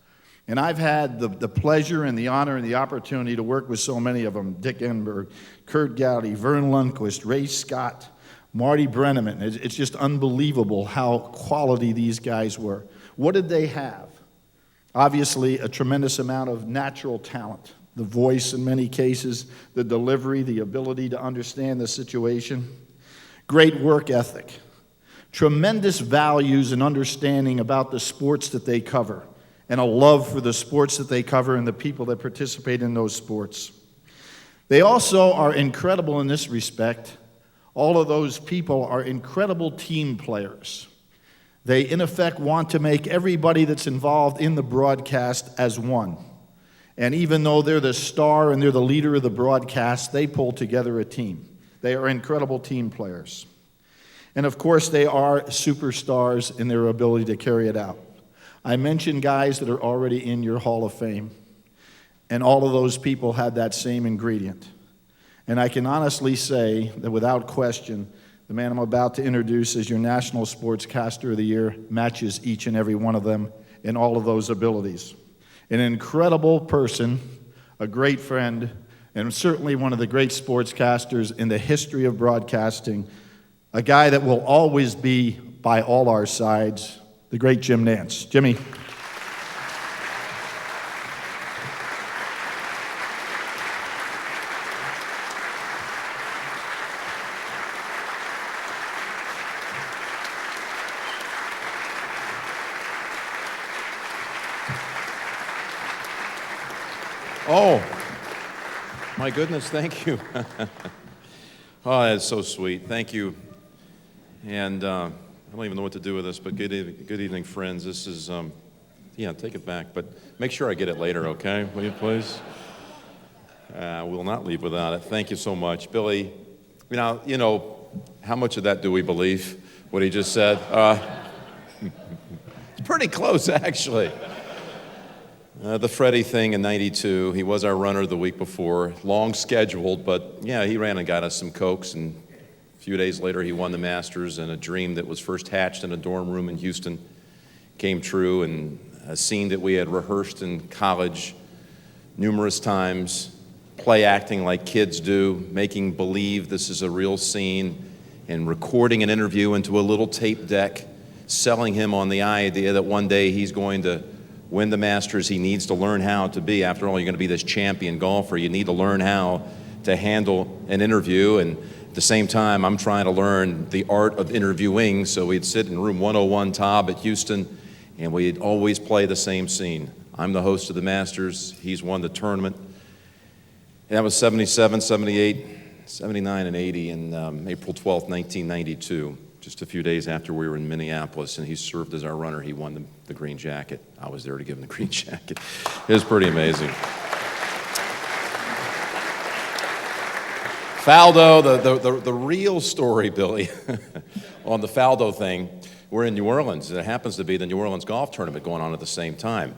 And I've had the pleasure and the honor and the opportunity to work with so many of them: Dick Enberg, Kurt Gowdy, Vern Lundquist, Ray Scott, Marty Brenneman. It's just unbelievable how quality these guys were. What did they have? Obviously, a tremendous amount of natural talent, the voice in many cases, the delivery, the ability to understand the situation, great work ethic, tremendous values and understanding about the sports that they cover, and a love for the sports that they cover and the people that participate in those sports. They also are incredible in this respect. All of those people are incredible team players. They, in effect, want to make everybody that's involved in the broadcast as one. And even though they're the star and they're the leader of the broadcast, they pull together a team. They are incredible team players. And, of course, they are superstars in their ability to carry it out. I mentioned guys that are already in your Hall of Fame, and all of those people had that same ingredient. And I can honestly say that without question, the man I'm about to introduce as your National Sportscaster of the Year matches each and every one of them in all of those abilities. An incredible person, a great friend, and certainly one of the great sportscasters in the history of broadcasting, a guy that will always be by all our sides, the great Jim Nantz. Jimmy. Oh, my goodness, thank you. Oh, that's so sweet. Thank you. And I don't even know what to do with this, but good evening, friends. This is, yeah, take it back, but make sure I get it later, okay? Will you please? We'll not leave without it. Thank you so much. Billy, you know, how much of that do we believe, what he just said? It's pretty close, actually. The Freddie thing in '92, he was our runner the week before, long scheduled, but yeah, he ran and got us some Cokes, and a few days later he won the Masters, and a dream that was first hatched in a dorm room in Houston came true, and a scene that we had rehearsed in college numerous times, play acting like kids do, making believe this is a real scene, and recording an interview into a little tape deck, selling him on the idea that one day he's going to win the Masters. He needs to learn how to be. After all, you're going to be this champion golfer. You need to learn how to handle an interview. And at the same time, I'm trying to learn the art of interviewing. So we'd sit in room 101 Taub at Houston, and we'd always play the same scene. I'm the host of the Masters. He's won the tournament. And that was 77, 78, 79, and 80, and April 12th, 1992. Just a few days after we were in Minneapolis, and he served as our runner. He won the green jacket. I was there to give him the green jacket. It was pretty amazing. Faldo, the real story, Billy, on the Faldo thing, we're in New Orleans. It happens to be the New Orleans golf tournament going on at the same time.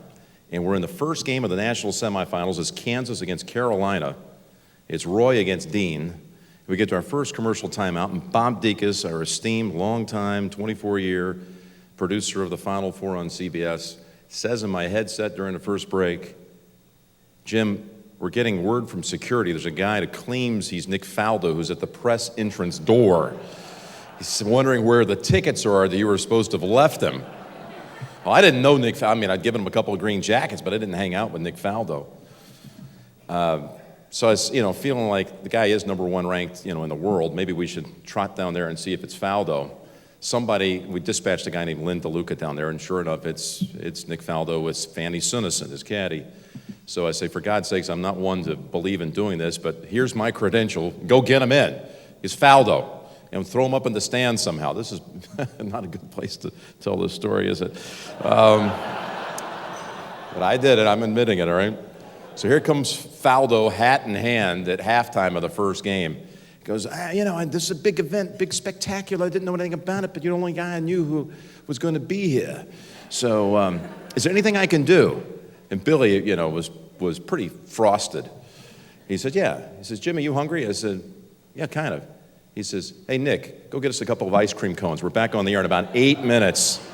And we're in the first game of the national semifinals. It's Kansas against Carolina. It's Roy against Dean. We get to our first commercial timeout, and Bob Dekas, our esteemed, long-time, 24-year producer of the Final Four on CBS, says in my headset during the first break, Jim, we're getting word from security. There's a guy that claims he's Nick Faldo who's at the press entrance door. He's wondering where the tickets are that you were supposed to have left him. Well, I didn't know Nick Faldo. I mean, I'd given him a couple of green jackets, but I didn't hang out with Nick Faldo. So I was, feeling like the guy is number one ranked, in the world. Maybe we should trot down there and see if it's Faldo. We dispatched a guy named Lynn DeLuca down there, and sure enough, it's Nick Faldo with Fanny Sunnison, his caddy. So I say, for God's sakes, I'm not one to believe in doing this, but here's my credential. Go get him in. He's Faldo. And throw him up in the stands somehow. This is not a good place to tell this story, is it? But I did it. I'm admitting it, all right? So here comes Faldo, hat in hand, at halftime of the first game. He goes, this is a big event, big spectacular. I didn't know anything about it, but you're the only guy I knew who was going to be here. So is there anything I can do? And Billy, was pretty frosted. He said, yeah. He says, Jim, are you hungry? I said, yeah, kind of. He says, hey, Nick, go get us a couple of ice cream cones. We're back on the air in about 8 minutes.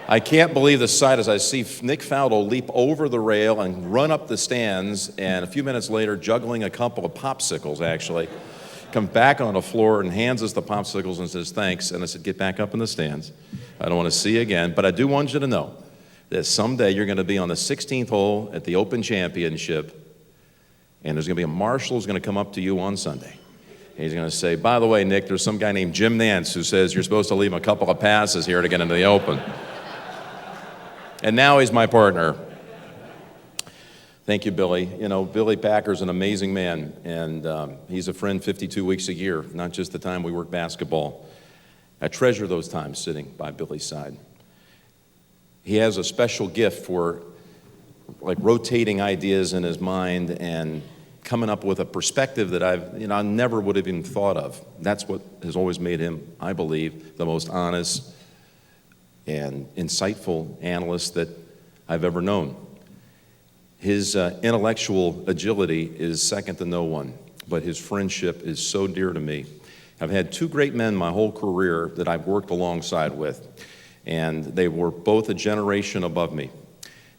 I can't believe the sight as I see Nick Faldo leap over the rail and run up the stands, and a few minutes later, juggling a couple of popsicles, actually, comes back on the floor and hands us the popsicles and says, thanks. And I said, get back up in the stands. I don't want to see you again, but I do want you to know that someday you're going to be on the 16th hole at the Open Championship, and there's going to be a marshal who's going to come up to you on Sunday. He's going to say, by the way, Nick, there's some guy named Jim Nantz who says you're supposed to leave him a couple of passes here to get into the Open. And now he's my partner. Thank you, Billy. Billy Packer's an amazing man, and he's a friend 52 weeks a year, not just the time we work basketball. I treasure those times sitting by Billy's side. He has a special gift for rotating ideas in his mind and coming up with a perspective that I never would have even thought of. That's what has always made him, I believe, the most honest and insightful analyst that I've ever known. His intellectual agility is second to no one. but his friendship is so dear to me. I've had two great men my whole career that I've worked alongside with, and they were both a generation above me.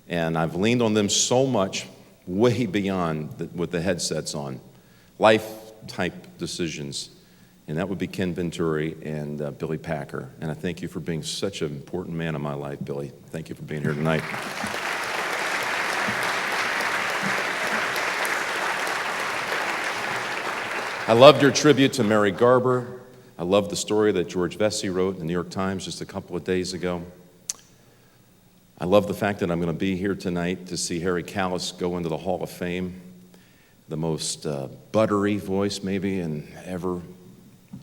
And I've leaned on them so much, way beyond with the headsets on, life-type decisions. And that would be Ken Venturi and Billy Packer. And I thank you for being such an important man in my life, Billy. Thank you for being here tonight. I loved your tribute to Mary Garber. I loved the story that George Vesey wrote in the New York Times just a couple of days ago. I love the fact that I'm going to be here tonight to see Harry Callis go into the Hall of Fame, the most buttery voice maybe in ever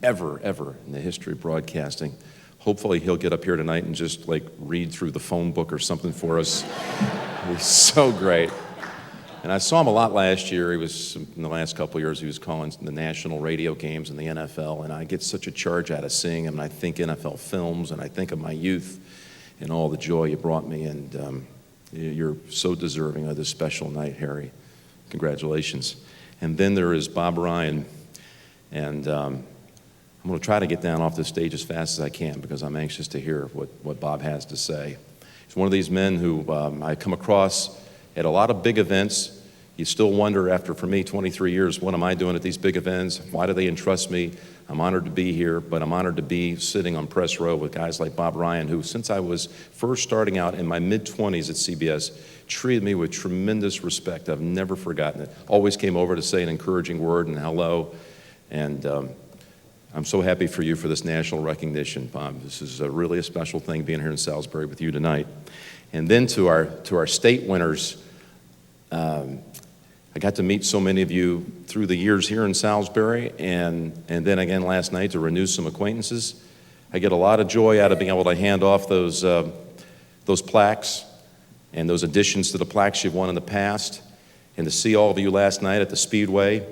in the history of broadcasting. Hopefully he'll get up here tonight and just like read through the phone book or something for us. He's so great. And I saw him a lot last year. He was, in the last couple of years, he was calling the national radio games in the NFL, and I get such a charge out of seeing him, and I think NFL films, and I think of my youth and all the joy you brought me, and you're so deserving of this special night, Harry. Congratulations. And then there is Bob Ryan, and I'm going to try to get down off the stage as fast as I can because I'm anxious to hear what Bob has to say. He's one of these men who I come across at a lot of big events. You still wonder after, for me, 23 years, what am I doing at these big events? Why do they entrust me? I'm honored to be here, but I'm honored to be sitting on press row with guys like Bob Ryan, who, since I was first starting out in my mid-20s at CBS, treated me with tremendous respect. I've never forgotten it. Always came over to say an encouraging word and hello, and I'm so happy for you for this national recognition, Bob. This is really a special thing being here in Salisbury with you tonight. And then to our state winners, I got to meet so many of you through the years here in Salisbury, and then again last night to renew some acquaintances. I get a lot of joy out of being able to hand off those plaques and those additions to the plaques you've won in the past, and to see all of you last night at the Speedway,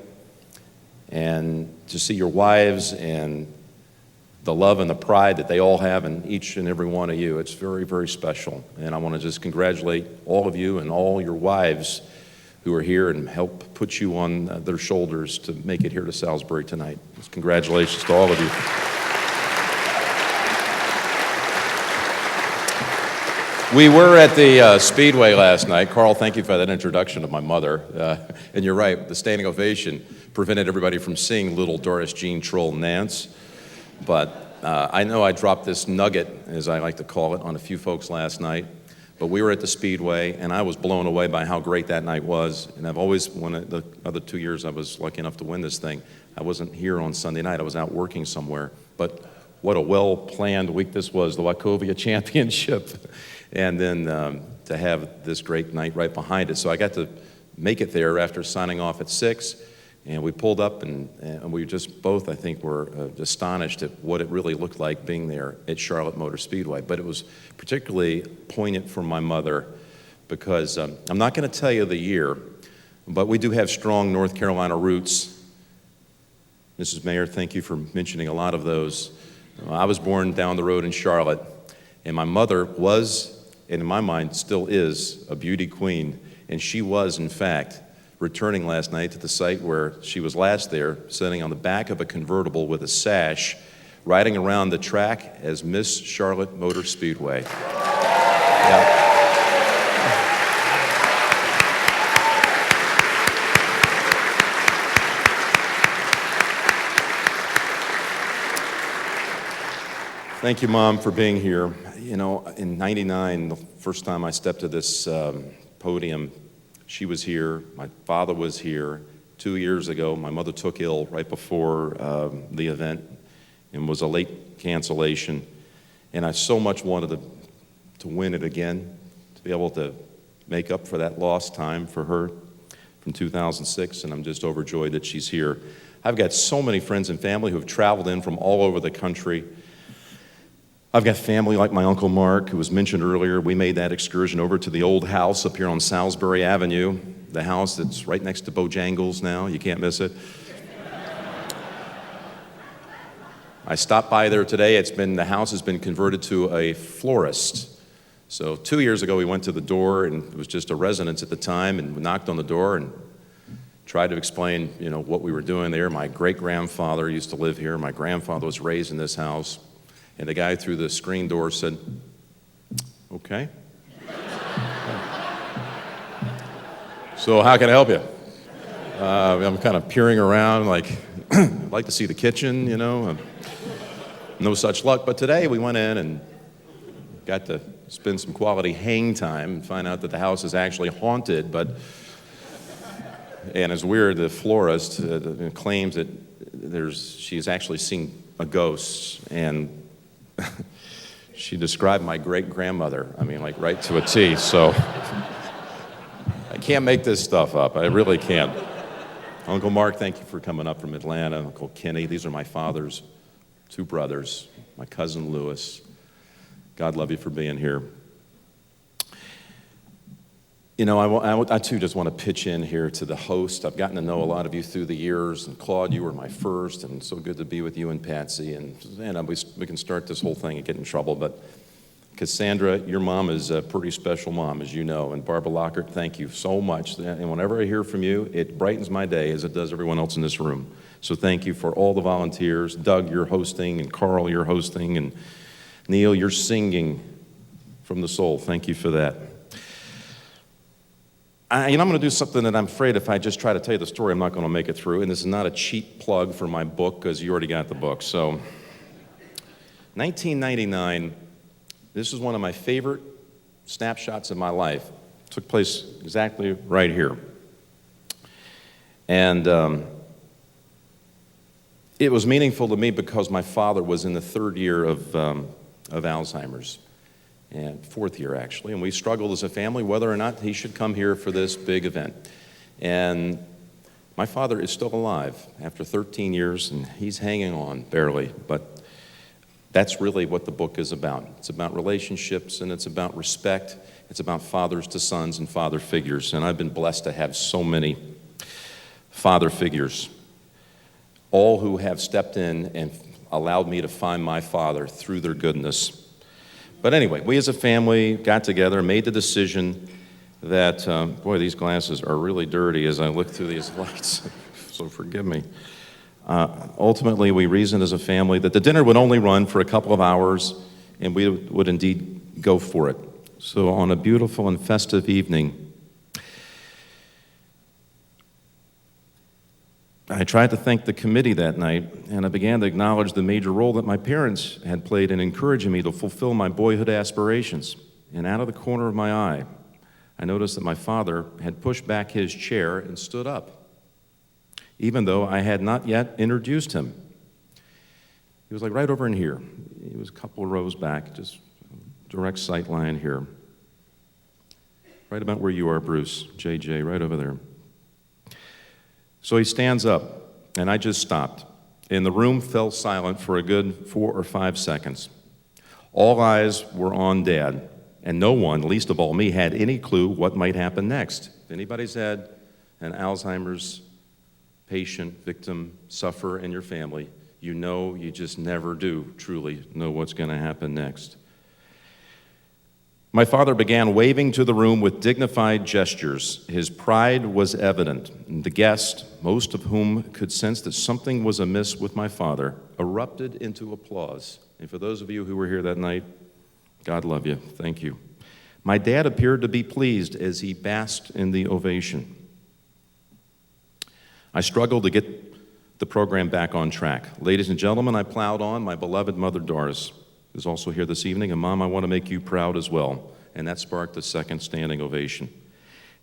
and to see your wives and the love and the pride that they all have in each and every one of you. It's very, very special. And I want to just congratulate all of you and all your wives who are here and help put you on their shoulders to make it here to Salisbury tonight. Just congratulations to all of you. We were at the Speedway last night. Carl, thank you for that introduction of my mother. And you're right, the standing ovation prevented everybody from seeing little Doris Jean Troll Nantz. But I know I dropped this nugget, as I like to call it, on a few folks last night. But we were at the Speedway, and I was blown away by how great that night was. And I've always, the other 2 years I was lucky enough to win this thing, I wasn't here on Sunday night. I was out working somewhere. But what a well-planned week this was, the Wachovia Championship. And then to have this great night right behind it. So I got to make it there after signing off at 6. And we pulled up, and we just both, I think, were astonished at what it really looked like being there at Charlotte Motor Speedway. But it was particularly poignant for my mother because I'm not going to tell you the year, but we do have strong North Carolina roots. Mrs. Mayor, thank you for mentioning a lot of those. I was born down the road in Charlotte, and my mother was, and in my mind still is, a beauty queen. And she was, in fact, returning last night to the site where she was last there, sitting on the back of a convertible with a sash, riding around the track as Miss Charlotte Motor Speedway. Yeah. Thank you, Mom, for being here. You know, in '99, the first time I stepped to this podium, she was here, my father was here. 2 years ago, my mother took ill right before the event and was a late cancellation. And I so much wanted to win it again, to be able to make up for that lost time for her from 2006, and I'm just overjoyed that she's here. I've got so many friends and family who have traveled in from all over the country. I've got family like my Uncle Mark, who was mentioned earlier. We made that excursion over to the old house up here on Salisbury Avenue, the house that's right next to Bojangles now. You can't miss it. I stopped by there today. The house has been converted to a florist. So 2 years ago, we went to the door, and it was just a residence at the time, and we knocked on the door, and tried to explain, what we were doing there. My great-grandfather used to live here. My grandfather was raised in this house. And the guy through the screen door said, "Okay." "So how can I help you?" I'm kind of peering around like, I'd like to see the kitchen, No such luck. But today we went in and got to spend some quality hang time and find out that the house is actually haunted. And it's weird, the florist claims that she's actually seen a ghost. And she described my great-grandmother, right to a T. So I can't make this stuff up. I really can't. Uncle Mark, thank you for coming up from Atlanta. Uncle Kenny, these are my father's two brothers, my cousin Lewis. God love you for being here. I too just want to pitch in here to the host. I've gotten to know a lot of you through the years, and Claude, you were my first, and so good to be with you and Patsy. And we can start this whole thing and get in trouble, but Cassandra, your mom is a pretty special mom, as you know, and Barbara Lockhart, thank you so much. And whenever I hear from you, it brightens my day as it does everyone else in this room. So thank you for all the volunteers. Doug, you're hosting, and Carl, you're hosting, and Neil, you're singing from the soul. Thank you for that. I'm going to do something that I'm afraid if I just try to tell you the story, I'm not going to make it through. And this is not a cheap plug for my book, because you already got the book. So, 1999, this is one of my favorite snapshots of my life. It took place exactly right here. And it was meaningful to me because my father was in the third year of Alzheimer's. And fourth year, actually, and we struggled as a family whether or not he should come here for this big event. And my father is still alive after 13 years, and he's hanging on, barely, but that's really what the book is about. It's about relationships, and it's about respect. It's about fathers to sons and father figures, and I've been blessed to have so many father figures, all who have stepped in and allowed me to find my father through their goodness. But anyway, we as a family got together and made the decision that, boy, these glasses are really dirty as I look through these lights, so forgive me. Ultimately, we reasoned as a family that the dinner would only run for a couple of hours, and we would indeed go for it. So on a beautiful and festive evening, I tried to thank the committee that night, and I began to acknowledge the major role that my parents had played in encouraging me to fulfill my boyhood aspirations. And out of the corner of my eye, I noticed that my father had pushed back his chair and stood up, even though I had not yet introduced him. He was like right over in here. He was a couple of rows back, just direct sight line here. Right about where you are, Bruce, JJ, right over there. So he stands up, and I just stopped, and the room fell silent for a good 4 or 5 seconds. All eyes were on Dad, and no one, least of all me, had any clue what might happen next. If anybody's had an Alzheimer's patient, victim, suffer in your family, you know you just never do truly know what's going to happen next. My father began waving to the room with dignified gestures. His pride was evident. The guests, most of whom could sense that something was amiss with my father, erupted into applause. And for those of you who were here that night, God love you. Thank you. My dad appeared to be pleased as he basked in the ovation. I struggled to get the program back on track. Ladies and gentlemen, I plowed on. My beloved mother, Doris, is also here this evening, and Mom, I want to make you proud as well. And that sparked a second standing ovation.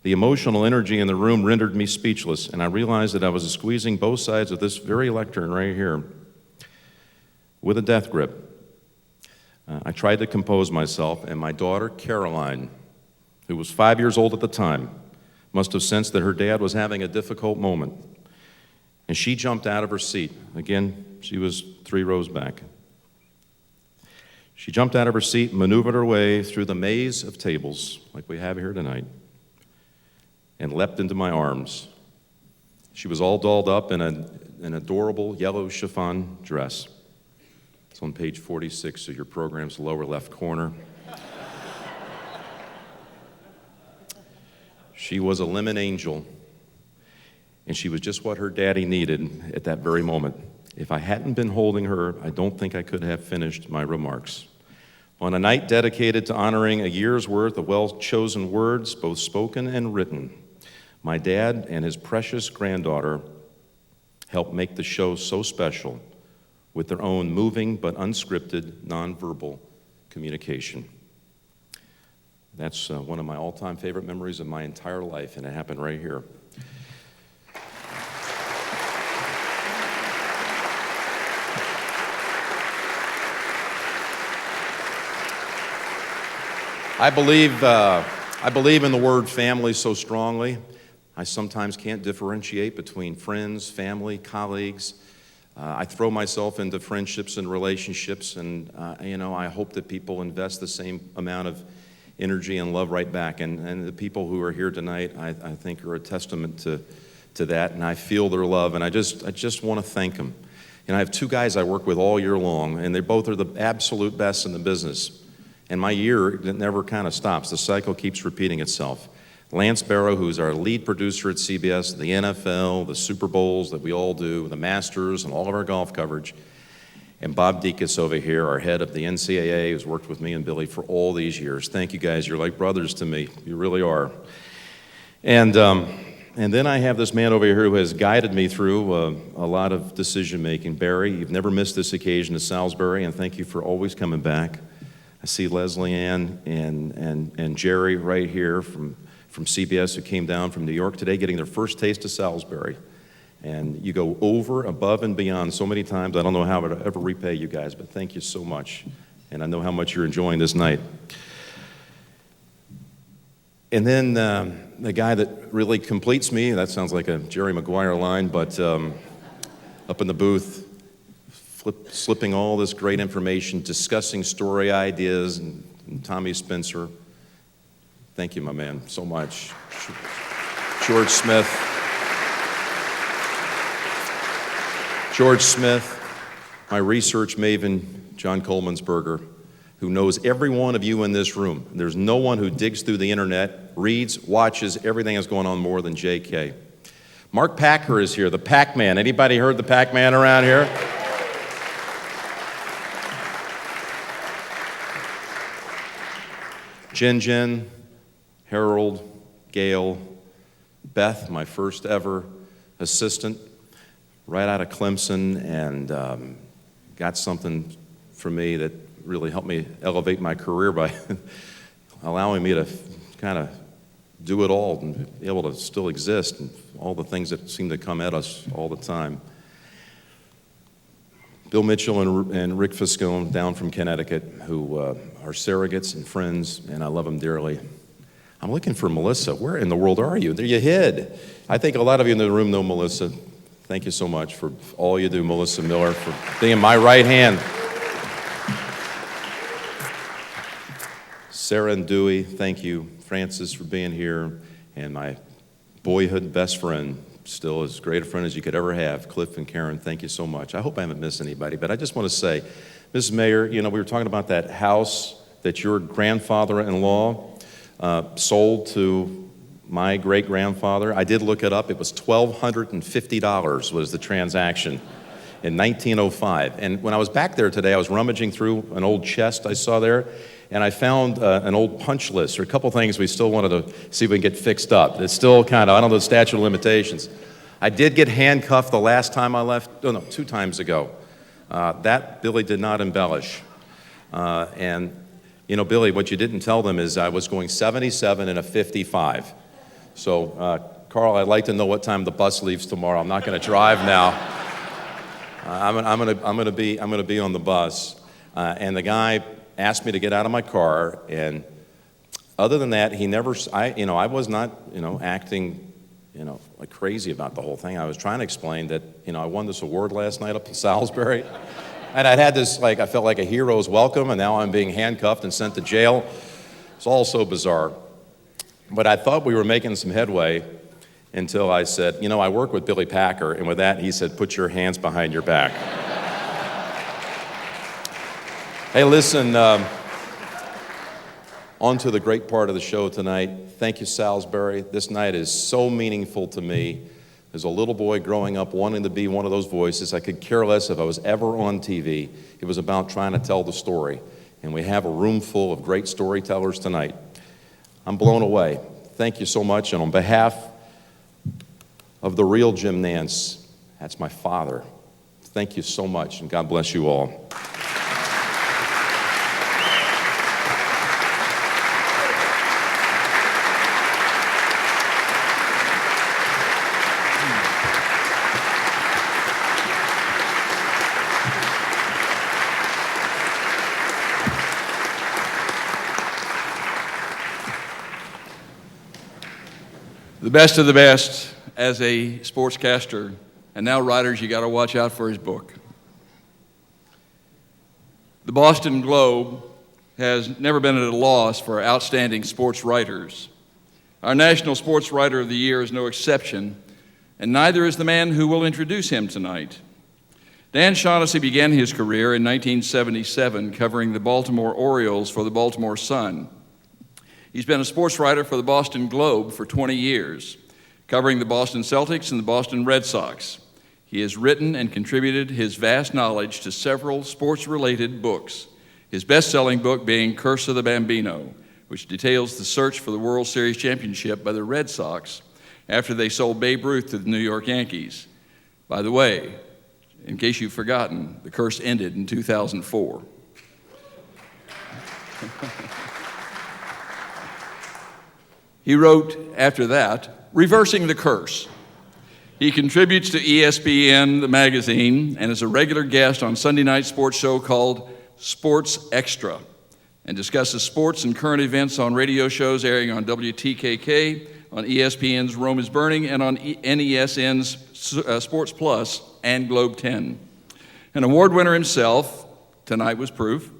The emotional energy in the room rendered me speechless, and I realized that I was squeezing both sides of this very lectern right here with a death grip. I tried to compose myself, and my daughter, Caroline, who was 5 years old at the time, must have sensed that her dad was having a difficult moment. And she jumped out of her seat. Again, she was 3 rows back. She jumped out of her seat, maneuvered her way through the maze of tables, like we have here tonight, and leapt into my arms. She was all dolled up in an adorable yellow chiffon dress. It's on page 46 of your program's lower left corner. She was a lemon angel, and she was just what her daddy needed at that very moment. If I hadn't been holding her, I don't think I could have finished my remarks. On a night dedicated to honoring a year's worth of well-chosen words, both spoken and written, my dad and his precious granddaughter helped make the show so special with their own moving but unscripted, nonverbal communication. That's one of my all-time favorite memories of my entire life, and it happened right here. I believe in the word family so strongly. I sometimes can't differentiate between friends, family, colleagues. I throw myself into friendships and relationships, and I hope that people invest the same amount of energy and love right back. And the people who are here tonight, I think, are a testament to that, and I feel their love, and I just want to thank them. And I have two guys I work with all year long, and they both are the absolute best in the business. And my year, it never kind of stops. The cycle keeps repeating itself. Lance Barrow, who's our lead producer at CBS, the NFL, the Super Bowls that we all do, the Masters, and all of our golf coverage. And Bob Dekas over here, our head of the NCAA, who's worked with me and Billy for all these years. Thank you guys. You're like brothers to me. You really are. And then I have this man over here who has guided me through a lot of decision making. Barry, you've never missed this occasion to Salisbury, and thank you for always coming back. I see Leslie Ann and Jerry right here from CBS who came down from New York today getting their first taste of Salisbury. And you go over, above, and beyond so many times. I don't know how to ever repay you guys, but thank you so much. And I know how much you're enjoying this night. And then the guy that really completes me, that sounds like a Jerry Maguire line, but up in the booth, slipping all this great information, discussing story ideas, and Tommy Spencer. Thank you, my man, so much. George Smith, my research maven, John Coleman'sberger, who knows every one of you in this room. There's no one who digs through the internet, reads, watches everything that's going on more than JK. Mark Packer is here, the Pac-Man. Anybody heard the Pac-Man around here? Jen, Harold, Gail, Beth, my first ever assistant, right out of Clemson, and got something for me that really helped me elevate my career by allowing me to kind of do it all and be able to still exist and all the things that seem to come at us all the time. Bill Mitchell and Rick Fiscone down from Connecticut, who are surrogates and friends, and I love them dearly. I'm looking for Melissa. Where in the world are you? There you hid. I think a lot of you in the room know Melissa. Thank you so much for all you do, Melissa Miller, for being my right hand. Sarah and Dewey, thank you. Francis for being here. And my boyhood best friend, still as great a friend as you could ever have, Cliff and Karen, thank you so much. I hope I haven't missed anybody, but I just want to say, Mrs. Mayor, we were talking about that house that your grandfather-in-law sold to my great-grandfather. I did look it up. It was $1,250 was the transaction in 1905. And when I was back there today, I was rummaging through an old chest I saw there, and I found an old punch list, or a couple things we still wanted to see if we can get fixed up. It's still kind of, I don't know the statute of limitations. I did get handcuffed the last time I left, no, 2 times ago. That Billy did not embellish. And Billy, what you didn't tell them is I was going 77 and a 55. So, Carl, I'd like to know what time the bus leaves tomorrow. I'm not going to drive now. I'm going to be on the bus. And the guy asked me to get out of my car, and other than that, he never. I was not, acting, like crazy about the whole thing. I was trying to explain that, I won this award last night up in Salisbury. And I'd had this, I felt like a hero's welcome, and now I'm being handcuffed and sent to jail. It's all so bizarre. But I thought we were making some headway until I said, I work with Billy Packer, and with that, he said, put your hands behind your back. Hey, listen, on to the great part of the show tonight. Thank you, Salisbury. This night is so meaningful to me. As a little boy growing up wanting to be one of those voices, I could care less if I was ever on TV. It was about trying to tell the story. And we have a room full of great storytellers tonight. I'm blown away. Thank you so much. And on behalf of the real Jim Nantz, that's my father, thank you so much, and God bless you all. The best of the best as a sportscaster, and now writers, you got to watch out for his book. The Boston Globe has never been at a loss for outstanding sports writers. Our National Sportswriter of the Year is no exception, and neither is the man who will introduce him tonight. Dan Shaughnessy began his career in 1977 covering the Baltimore Orioles for the Baltimore Sun. He's been a sports writer for the Boston Globe for 20 years, covering the Boston Celtics and the Boston Red Sox. He has written and contributed his vast knowledge to several sports-related books, his best-selling book being Curse of the Bambino, which details the search for the World Series championship by the Red Sox after they sold Babe Ruth to the New York Yankees. By the way, in case you've forgotten, the curse ended in 2004. He wrote, after that, Reversing the Curse. He contributes to ESPN, the magazine, and is a regular guest on Sunday night sports show called Sports Extra, and discusses sports and current events on radio shows airing on WTKK, on ESPN's Rome is Burning, and on NESN's Sports Plus and Globe 10. An award winner himself, tonight was proof,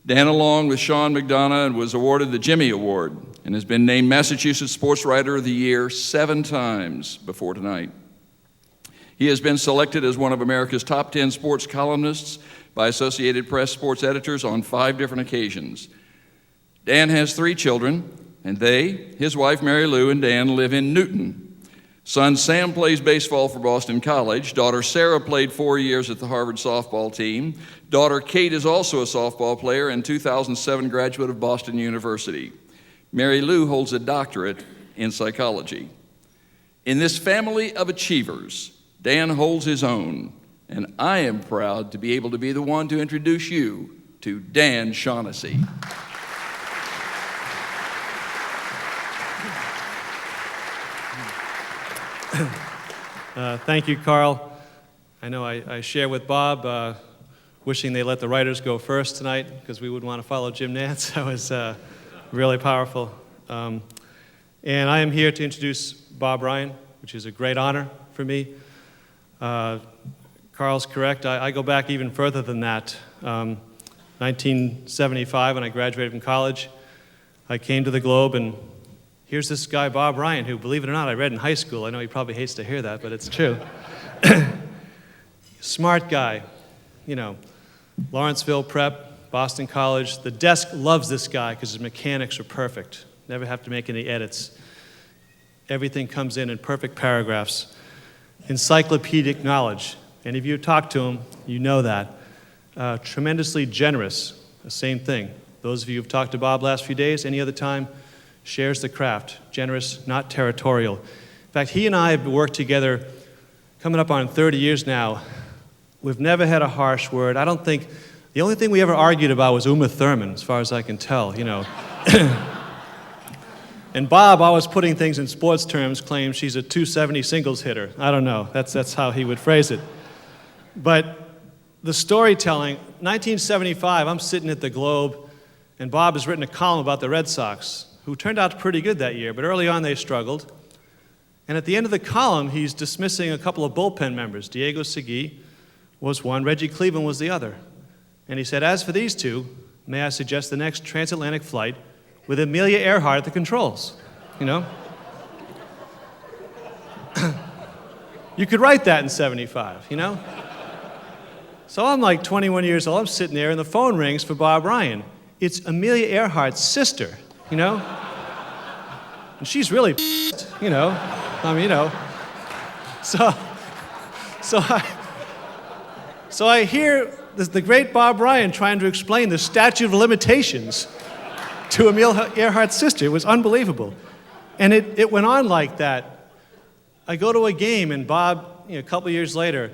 Dan, along with Sean McDonough, was awarded the Jimmy Award and has been named Massachusetts Sportswriter of the Year 7 times before tonight. He has been selected as one of America's top 10 sports columnists by Associated Press sports editors on 5 different occasions. Dan has 3 children, and they, his wife Mary Lou and Dan, live in Newton. Son Sam plays baseball for Boston College. Daughter Sarah played 4 years at the Harvard softball team. Daughter Kate is also a softball player and 2007 graduate of Boston University. Mary Lou holds a doctorate in psychology. In this family of achievers, Dan holds his own, and I am proud to be able to be the one to introduce you to Dan Shaughnessy. Thank you, Carl. I know I share with Bob, wishing they let the writers go first tonight because we wouldn't want to follow Jim Nantz. That was really powerful. And I am here to introduce Bob Ryan, which is a great honor for me. Carl's correct. I go back even further than that. 1975, when I graduated from college, I came to the Globe, and here's this guy, Bob Ryan, who, believe it or not, I read in high school. I know he probably hates to hear that, but it's true. Smart guy, you know, Lawrenceville Prep, Boston College. The desk loves this guy because his mechanics are perfect. Never have to make any edits. Everything comes in perfect paragraphs. Encyclopedic knowledge. And if you talk to him, you know that. Tremendously generous, the same thing. Those of you who've talked to Bob last few days, any other time, shares the craft. Generous, not territorial. In fact, he and I have worked together coming up on 30 years now. We've never had a harsh word. I don't think, the only thing we ever argued about was Uma Thurman, as far as I can tell, you know. And Bob, always putting things in sports terms, claims she's a 270 singles hitter. I don't know. That's how he would phrase it. But the storytelling, 1975, I'm sitting at the Globe, and Bob has written a column about the Red Sox, who turned out pretty good that year, but early on they struggled. And at the end of the column, he's dismissing a couple of bullpen members. Diego Segui was one, Reggie Cleveland was the other. And he said, as for these two, may I suggest the next transatlantic flight with Amelia Earhart at the controls, you know? You could write that in 75, you know? So I'm like 21 years old, I'm sitting there, and the phone rings for Bob Ryan. It's Amelia Earhart's sister, you know? And she's really, you know? I mean, you know. So I hear the great Bob Ryan trying to explain the statute of limitations to Emile Earhart's sister. It was unbelievable. And it went on like that. I go to a game, and Bob, a couple years later,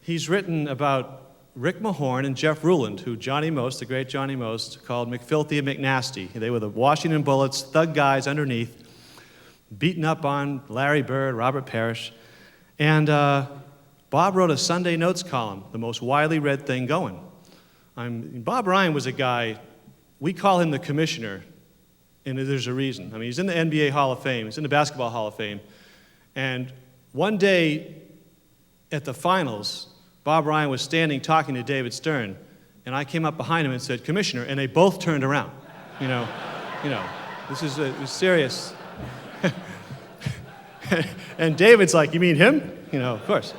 he's written about Rick Mahorn and Jeff Ruland, who Johnny Most, the great Johnny Most, called McFilthy and McNasty. They were the Washington Bullets, thug guys underneath, beating up on Larry Bird, Robert Parrish. And Bob wrote a Sunday Notes column, the most widely read thing going. Bob Ryan was a guy, we call him the commissioner, and there's a reason. I mean, he's in the NBA Hall of Fame, he's in the Basketball Hall of Fame. And one day at the finals, Bob Ryan was standing talking to David Stern, and I came up behind him and said, "Commissioner," and they both turned around. This is it was serious. And David's like, "You mean him?" Of course.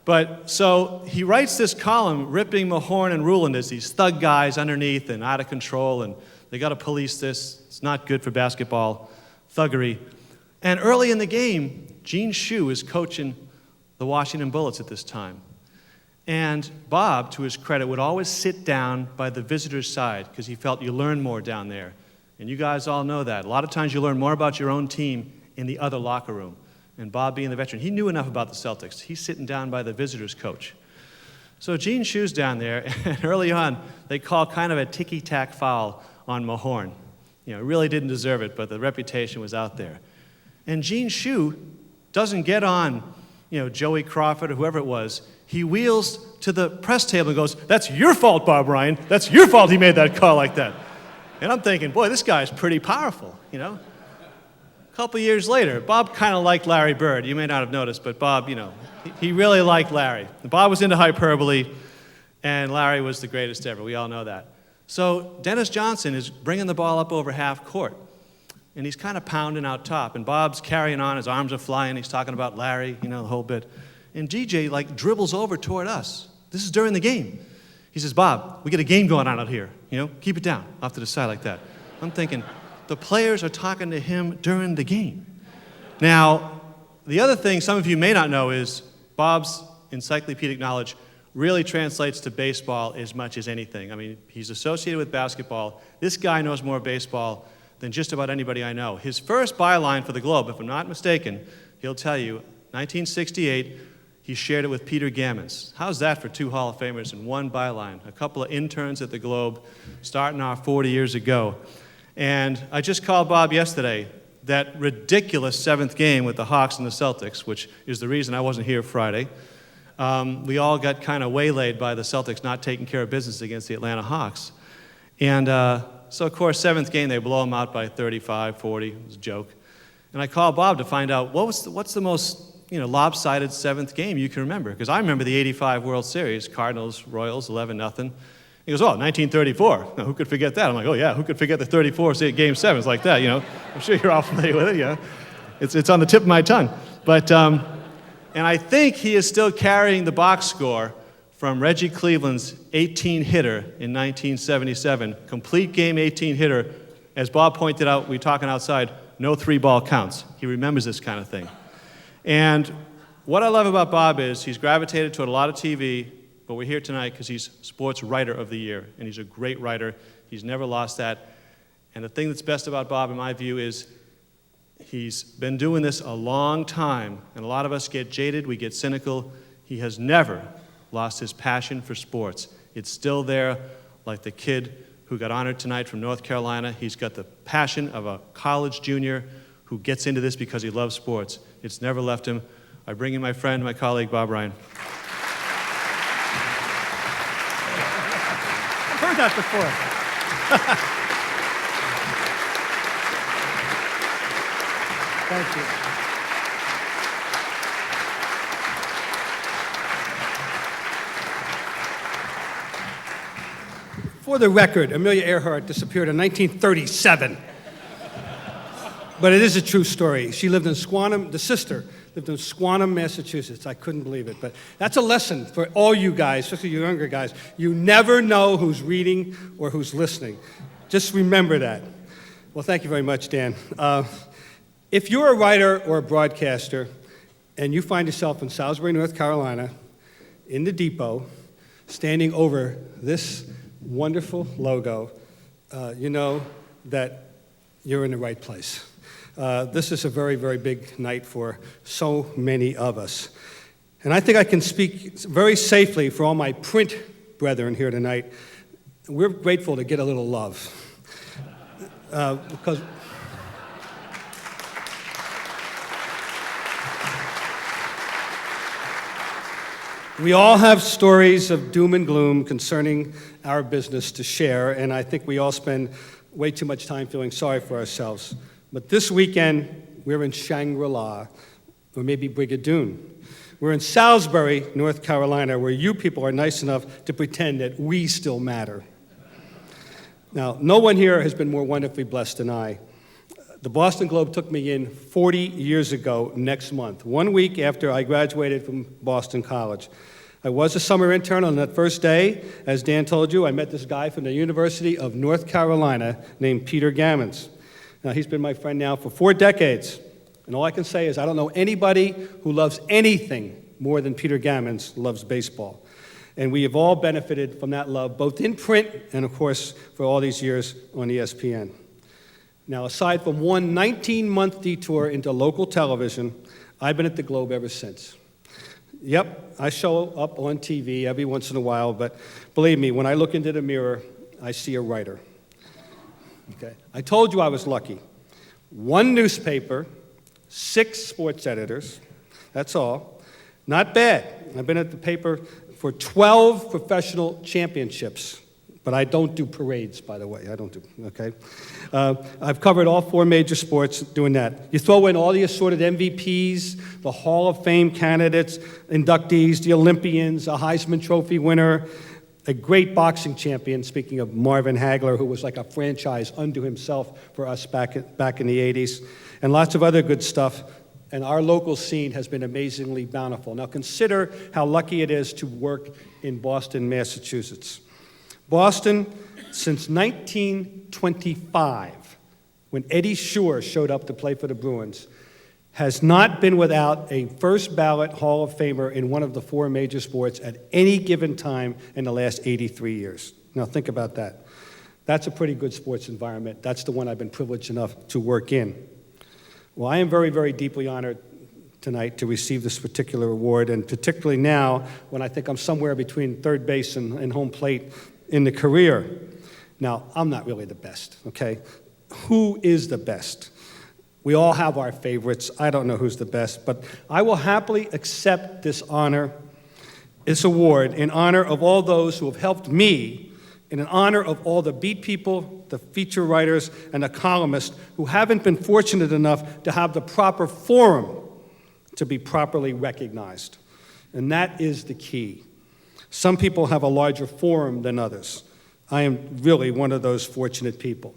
But so he writes this column ripping Mahorn and Ruland as these thug guys underneath and out of control, and they got to police this. It's not good for basketball, thuggery. And early in the game, Gene Shue is coaching the Washington Bullets at this time. And Bob, to his credit, would always sit down by the visitor's side because he felt you learn more down there. And you guys all know that. A lot of times you learn more about your own team in the other locker room. And Bob, being the veteran, he knew enough about the Celtics. He's sitting down by the visitor's coach. So Gene Shue's down there, and early on, they call kind of a ticky-tack foul on Mahorn. Really didn't deserve it, but the reputation was out there. And Gene Shue doesn't get on, Joey Crawford or whoever it was. He wheels to the press table and goes, "That's your fault, Bob Ryan. That's your fault he made that call like that." And I'm thinking, boy, this guy's pretty powerful, A couple years later, Bob kind of liked Larry Bird. You may not have noticed, but Bob, he really liked Larry. Bob was into hyperbole, and Larry was the greatest ever. We all know that. So Dennis Johnson is bringing the ball up over half court, and he's kind of pounding out top, and Bob's carrying on. His arms are flying. He's talking about Larry, the whole bit. And DJ, dribbles over toward us. This is during the game. He says, "Bob, we got a game going on out here. Keep it down," off to the side like that. I'm thinking, the players are talking to him during the game. Now, the other thing some of you may not know is Bob's encyclopedic knowledge really translates to baseball as much as anything. I mean, he's associated with basketball. This guy knows more baseball than just about anybody I know. His first byline for the Globe, if I'm not mistaken, he'll tell you, 1968, he shared it with Peter Gammons. How's that for two Hall of Famers in one byline? A couple of interns at the Globe starting off 40 years ago. And I just called Bob yesterday. That ridiculous seventh game with the Hawks and the Celtics, which is the reason I wasn't here Friday. We all got kind of waylaid by the Celtics not taking care of business against the Atlanta Hawks. And so, of course, seventh game, they blow them out by 35, 40. It was a joke. And I called Bob to find out what's the most lopsided seventh game you can remember. Because I remember the 85 World Series, Cardinals, Royals, 11-0. He goes, 1934. Now, who could forget that? I'm like, oh, yeah, who could forget the 34 Game 7s like that, I'm sure you're all familiar with it, It's on the tip of my tongue. But, and I think he is still carrying the box score from Reggie Cleveland's 18-hitter in 1977. Complete game 18-hitter. As Bob pointed out, we were talking outside, no three-ball counts. He remembers this kind of thing. And what I love about Bob is he's gravitated toward a lot of TV, but we're here tonight because he's Sportswriter of the Year, and he's a great writer. He's never lost that. And the thing that's best about Bob, in my view, is he's been doing this a long time, and a lot of us get jaded, we get cynical. He has never lost his passion for sports. It's still there, like the kid who got honored tonight from North Carolina. He's got the passion of a college junior who gets into this because he loves sports. It's never left him. I bring in my friend, my colleague, Bob Ryan. I've heard that before. Thank you. For the record, Amelia Earhart disappeared in 1937. But it is a true story. She lived in Squantum, the sister lived in Squantum, Massachusetts. I couldn't believe it. But that's a lesson for all you guys, especially you younger guys. You never know who's reading or who's listening. Just remember that. Well, thank you very much, Dan. If you're a writer or a broadcaster, and you find yourself in Salisbury, North Carolina, in the depot, standing over this wonderful logo, you know that you're in the right place. This is a very, very big night for so many of us. And I think I can speak very safely for all my print brethren here tonight. We're grateful to get a little love. Because we all have stories of doom and gloom concerning our business to share, and I think we all spend way too much time feeling sorry for ourselves. But this weekend, we're in Shangri-La, or maybe Brigadoon. We're in Salisbury, North Carolina, where you people are nice enough to pretend that we still matter. Now, no one here has been more wonderfully blessed than I. The Boston Globe took me in 40 years ago next month, 1 week after I graduated from Boston College. I was a summer intern on that first day. As Dan told you, I met this guy from the University of North Carolina named Peter Gammons. Now, he's been my friend now for 4 decades. And all I can say is I don't know anybody who loves anything more than Peter Gammons loves baseball. And we have all benefited from that love, both in print and, of course, for all these years on ESPN. Now, aside from one 19-month detour into local television, I've been at the Globe ever since. Yep, I show up on TV every once in a while, but believe me, when I look into the mirror, I see a writer. Okay, I told you I was lucky. 1 newspaper, 6 sports editors, that's all. Not bad. I've been at the paper for 12 professional championships, but I don't do parades, by the way. I don't do, okay? I've covered all 4 major sports doing that. You throw in all the assorted MVPs, the Hall of Fame candidates, inductees, the Olympians, a Heisman Trophy winner, a great boxing champion, speaking of Marvin Hagler, who was like a franchise unto himself for us back in the 80s, and lots of other good stuff. And our local scene has been amazingly bountiful. Now consider how lucky it is to work in Boston, Massachusetts. Boston, since 1925, when Eddie Shore showed up to play for the Bruins, has not been without a first ballot Hall of Famer in one of the 4 major sports at any given time in the last 83 years. Now think about that. That's a pretty good sports environment. That's the one I've been privileged enough to work in. Well, I am very, very deeply honored tonight to receive this particular award, and particularly now when I think I'm somewhere between third base and home plate in the career. Now, I'm not really the best, okay? Who is the best? We all have our favorites. I don't know who's the best, but I will happily accept this honor, this award, in honor of all those who have helped me, and in honor of all the beat people, the feature writers, and the columnists who haven't been fortunate enough to have the proper forum to be properly recognized. And that is the key. Some people have a larger forum than others. I am really one of those fortunate people.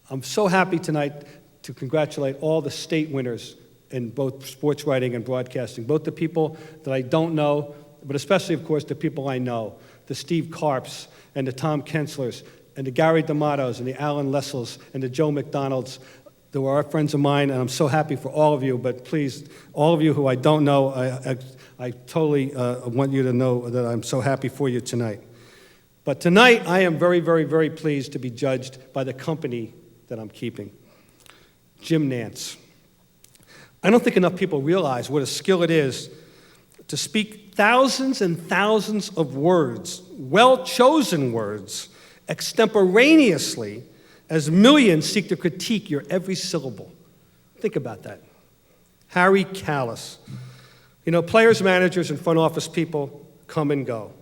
I'm so happy tonight to congratulate all the state winners in both sports writing and broadcasting, both the people that I don't know, but especially, of course, the people I know, the Steve Karps and the Tom Kenslers and the Gary D'Amatos and the Alan Lessels and the Joe McDonalds. They were our friends of mine, and I'm so happy for all of you, but please, all of you who I don't know, I totally want you to know that I'm so happy for you tonight. But tonight, I am very, very, very pleased to be judged by the company that I'm keeping. Jim Nantz. I don't think enough people realize what a skill it is to speak thousands and thousands of words, well-chosen words, extemporaneously, as millions seek to critique your every syllable. Think about that. Harry Callis. You know, players, managers, and front office people come and go,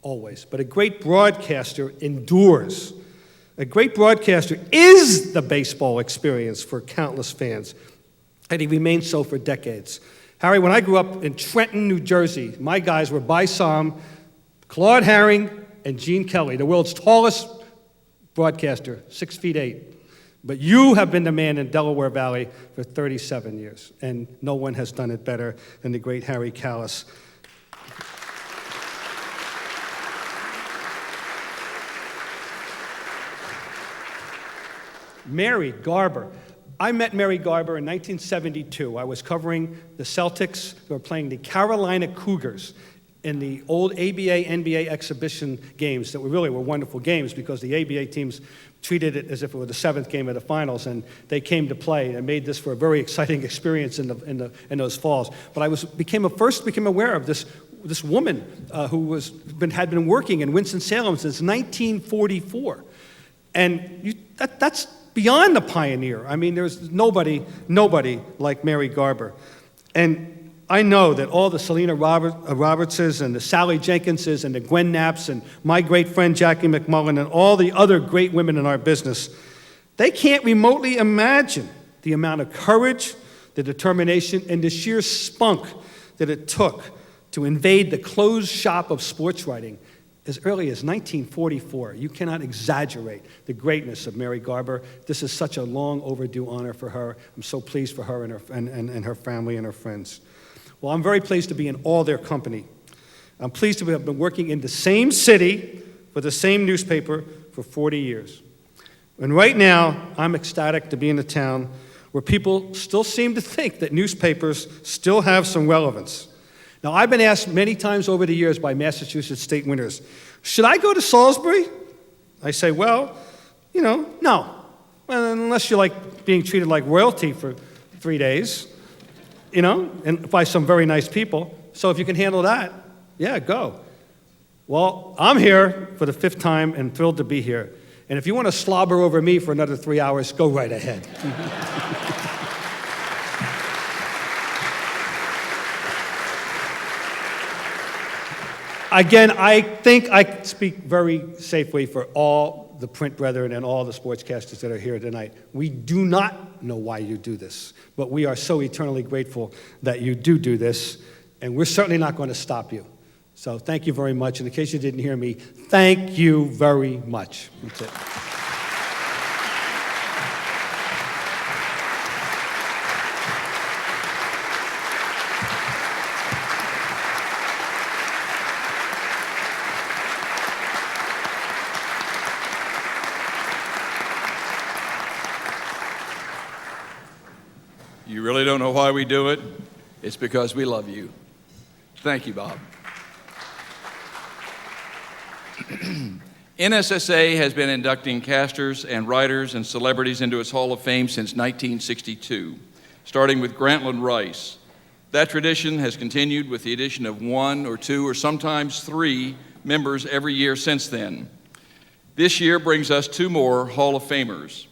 always. But a great broadcaster endures. A great broadcaster is the baseball experience for countless fans, and he remained so for decades. Harry, when I grew up in Trenton, New Jersey, my guys were By Sam, Claude Herring, and Gene Kelly, the world's tallest broadcaster, 6'8". But you have been the man in Delaware Valley for 37 years, and no one has done it better than the great Harry Callis. Mary Garber. I met Mary Garber in 1972. I was covering the Celtics. They were playing the Carolina Cougars in the old ABA, NBA exhibition games that really were wonderful games because the ABA teams treated it as if it were the seventh game of the finals, and they came to play and made this for a very exciting experience in those falls. But I became aware of this woman who had been working in Winston-Salem since 1944, and that's beyond the pioneer. I mean, there's nobody like Mary Garber, and I know that all the Selena Robertses and the Sally Jenkinses and the Gwen Knapps and my great friend Jackie McMullen and all the other great women in our business, they can't remotely imagine the amount of courage, the determination, and the sheer spunk that it took to invade the closed shop of sports writing as early as 1944. You cannot exaggerate the greatness of Mary Garber. This is such a long overdue honor for her. I'm so pleased for her and her family and her friends. Well, I'm very pleased to be in all their company. I'm pleased to have been working in the same city for the same newspaper for 40 years. And right now, I'm ecstatic to be in a town where people still seem to think that newspapers still have some relevance. Now, I've been asked many times over the years by Massachusetts state winners, should I go to Salisbury? I say, well, no. Well, unless you like being treated like royalty for 3 days. And by some very nice people. So if you can handle that, yeah, go. Well, I'm here for the 5th time and thrilled to be here. And if you want to slobber over me for another 3 hours, go right ahead. Again, I think I speak very safely for all the print brethren and all the sportscasters that are here tonight. We do not know why you do this, but we are so eternally grateful that you do this, and we're certainly not going to stop you. So thank you very much. And in case you didn't hear me, thank you very much. That's it. You really don't know why we do it? It's because we love you. Thank you, Bob. NSSA has been inducting casters and writers and celebrities into its Hall of Fame since 1962, starting with Grantland Rice. That tradition has continued with the addition of 1 or 2 or sometimes 3 members every year since then. This year brings us 2 more Hall of Famers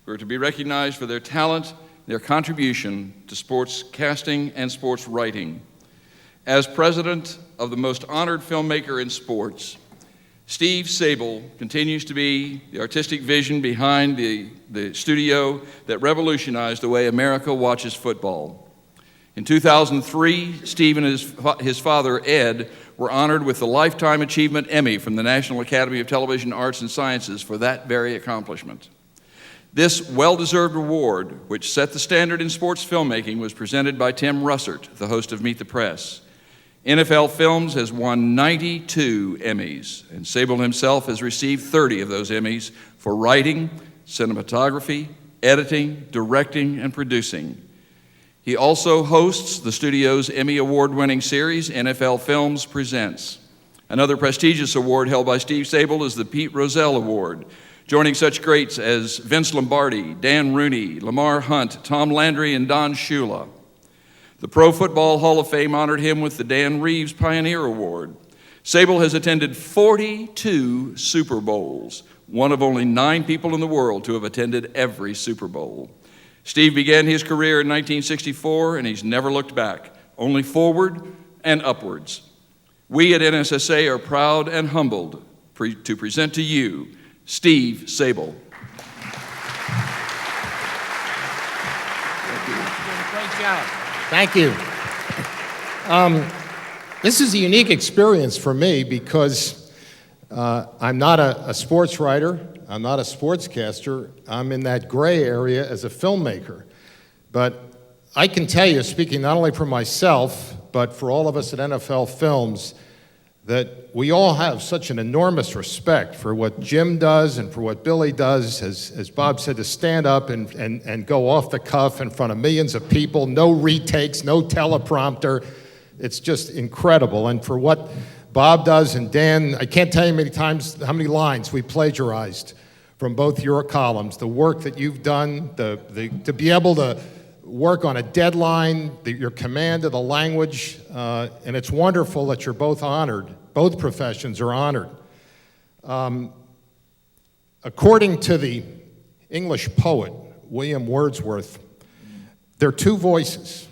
who are to be recognized for their talent, their contribution to sports casting and sports writing. As president of the most honored filmmaker in sports, Steve Sabol continues to be the artistic vision behind the studio that revolutionized the way America watches football. In 2003, Steve and his father, Ed, were honored with the Lifetime Achievement Emmy from the National Academy of Television Arts and Sciences for that very accomplishment. This well-deserved award, which set the standard in sports filmmaking, was presented by Tim Russert, the host of Meet the Press. NFL Films has won 92 Emmys, and Sabol himself has received 30 of those Emmys for writing, cinematography, editing, directing, and producing. He also hosts the studio's Emmy Award-winning series, NFL Films Presents. Another prestigious award held by Steve Sabol is the Pete Rozelle Award, joining such greats as Vince Lombardi, Dan Rooney, Lamar Hunt, Tom Landry, and Don Shula. The Pro Football Hall of Fame honored him with the Dan Reeves Pioneer Award. Sabol has attended 42 Super Bowls, one of only 9 people in the world to have attended every Super Bowl. Steve began his career in 1964, and he's never looked back, only forward and upwards. We at NSSA are proud and humbled to present to you Steve Sabol. Great job. Thank you. This is a unique experience for me because I'm not a sports writer, I'm not a sportscaster, I'm in that gray area as a filmmaker. But I can tell you, speaking not only for myself, but for all of us at NFL Films, that we all have such an enormous respect for what Jim does and for what Billy does, as Bob said, to stand up and go off the cuff in front of millions of people, no retakes, no teleprompter. It's just incredible. And for what Bob does and Dan, I can't tell you how many lines we plagiarized from both your columns, the work that you've done, to be able to work on a deadline, your command of the language, and it's wonderful that you're both honored. Both professions are honored. According to the English poet, William Wordsworth, there are two voices,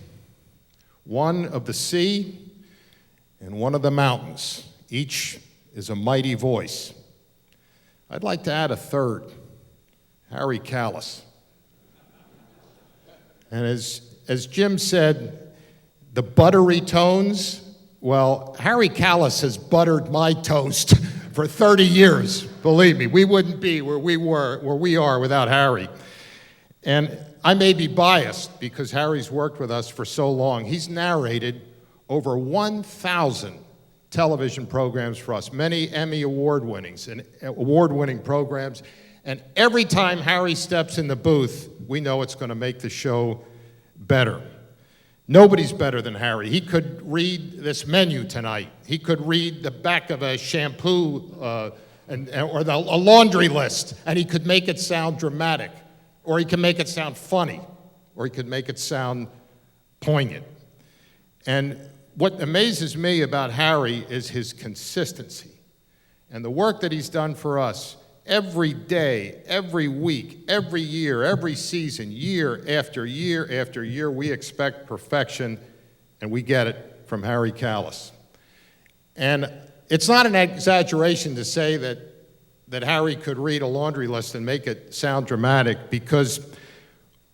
one of the sea and one of the mountains. Each is a mighty voice. I'd like to add a third, Harry Callis. And as Jim said, the buttery tones, well, Harry Callis has buttered my toast for 30 years. Believe me, we wouldn't be where we are without Harry. And I may be biased because Harry's worked with us for so long. He's narrated over 1,000 television programs for us, many Emmy award-winning programs. And every time Harry steps in the booth, we know it's going to make the show better. Nobody's better than Harry. He could read this menu tonight. He could read the back of a shampoo or a laundry list, and he could make it sound dramatic, or he can make it sound funny, or he could make it sound poignant. And what amazes me about Harry is his consistency and the work that he's done for us. Every day, every week, every year, every season, year after year after year, we expect perfection, and we get it from Harry Callis. And it's not an exaggeration to say that Harry could read a laundry list and make it sound dramatic, because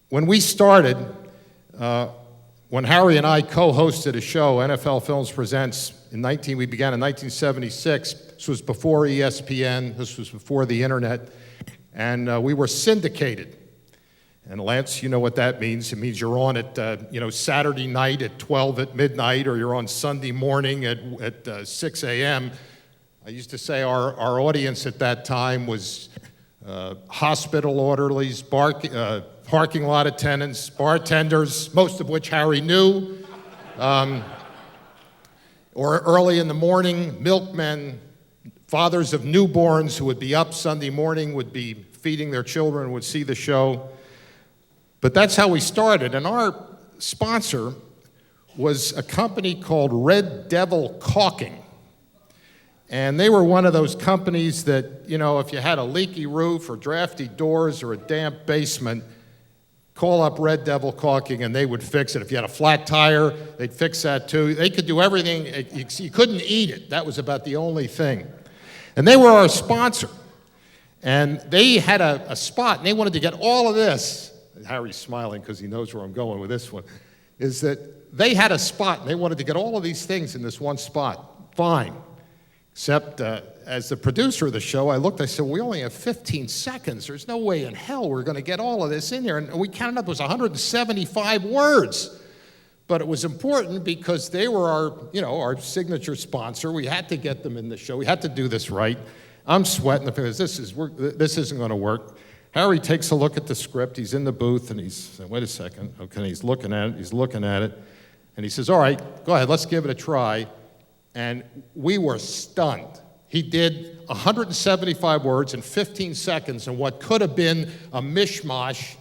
when we started, when Harry and I co-hosted a show, NFL Films Presents, we began in 1976. This was before ESPN. This was before the internet. And we were syndicated. And Lance, you know what that means. It means you're on at Saturday night at 12 at midnight, or you're on Sunday morning at 6 a.m. I used to say our audience at that time was hospital orderlies, parking lot attendants, bartenders, most of which Harry knew, or early in the morning, milkmen, fathers of newborns who would be up Sunday morning, would be feeding their children, would see the show. But that's how we started. And our sponsor was a company called Red Devil Caulking. And they were one of those companies that, if you had a leaky roof or drafty doors or a damp basement, call up Red Devil Caulking and they would fix it. If you had a flat tire, they'd fix that too. They could do everything. You couldn't eat it. That was about the only thing. And they were our sponsor. And they had a spot, and they wanted to get all of this. Harry's smiling because he knows where I'm going with this one, is that they had a spot, and they wanted to get all of these things in this one spot. Fine. Except as the producer of the show, I looked, I said, we only have 15 seconds. There's no way in hell we're going to get all of this in there. And we counted up, it was 175 words. But it was important because they were our signature sponsor. We had to get them in the show. We had to do this right. I'm sweating because this isn't going to work. Harry takes a look at the script. He's in the booth, and he's saying, wait a second. Okay, he's looking at it. And he says, all right, go ahead, let's give it a try. And we were stunned. He did 175 words in 15 seconds, and what could have been a mishmash